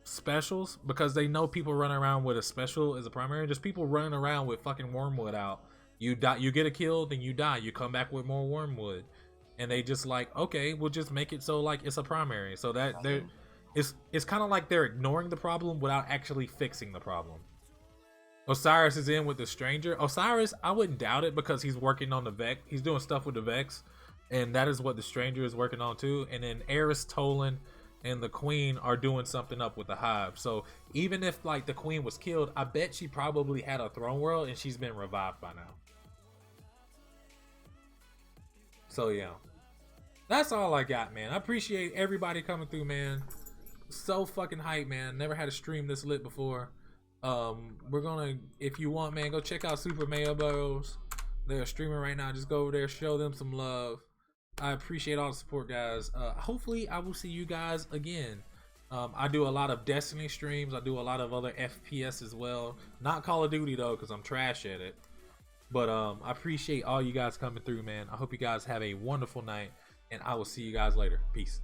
specials because they know people run around with a special as a primary. Just people running around with fucking wormwood out. You die, you get a kill, then you die. You come back with more wormwood, and they just like, okay, we'll just make it so like it's a primary. So that it's kind of like they're ignoring the problem without actually fixing the problem. Osiris is in with the stranger. Osiris, I wouldn't doubt it because he's working on the Vex. He's doing stuff with the Vex, and that is what the stranger is working on too. And then Eris, Tolan, and the Queen are doing something up with the Hive. So even if like the Queen was killed, I bet she probably had a throne world and she's been revived by now. So yeah, that's all I got, man. I appreciate everybody coming through, man. So fucking hype, man. Never had a stream this lit before. We're gonna, if you want, man, go check out Super Mayo Bros. They're streaming right now. Just go over there, show them some love. I appreciate all the support, guys. Hopefully I will see you guys again. I do a lot of Destiny streams. I do a lot of other FPS as well. Not Call of Duty though, because I'm trash at it. But I appreciate all you guys coming through, man. I hope you guys have a wonderful night, and I will see you guys later. Peace.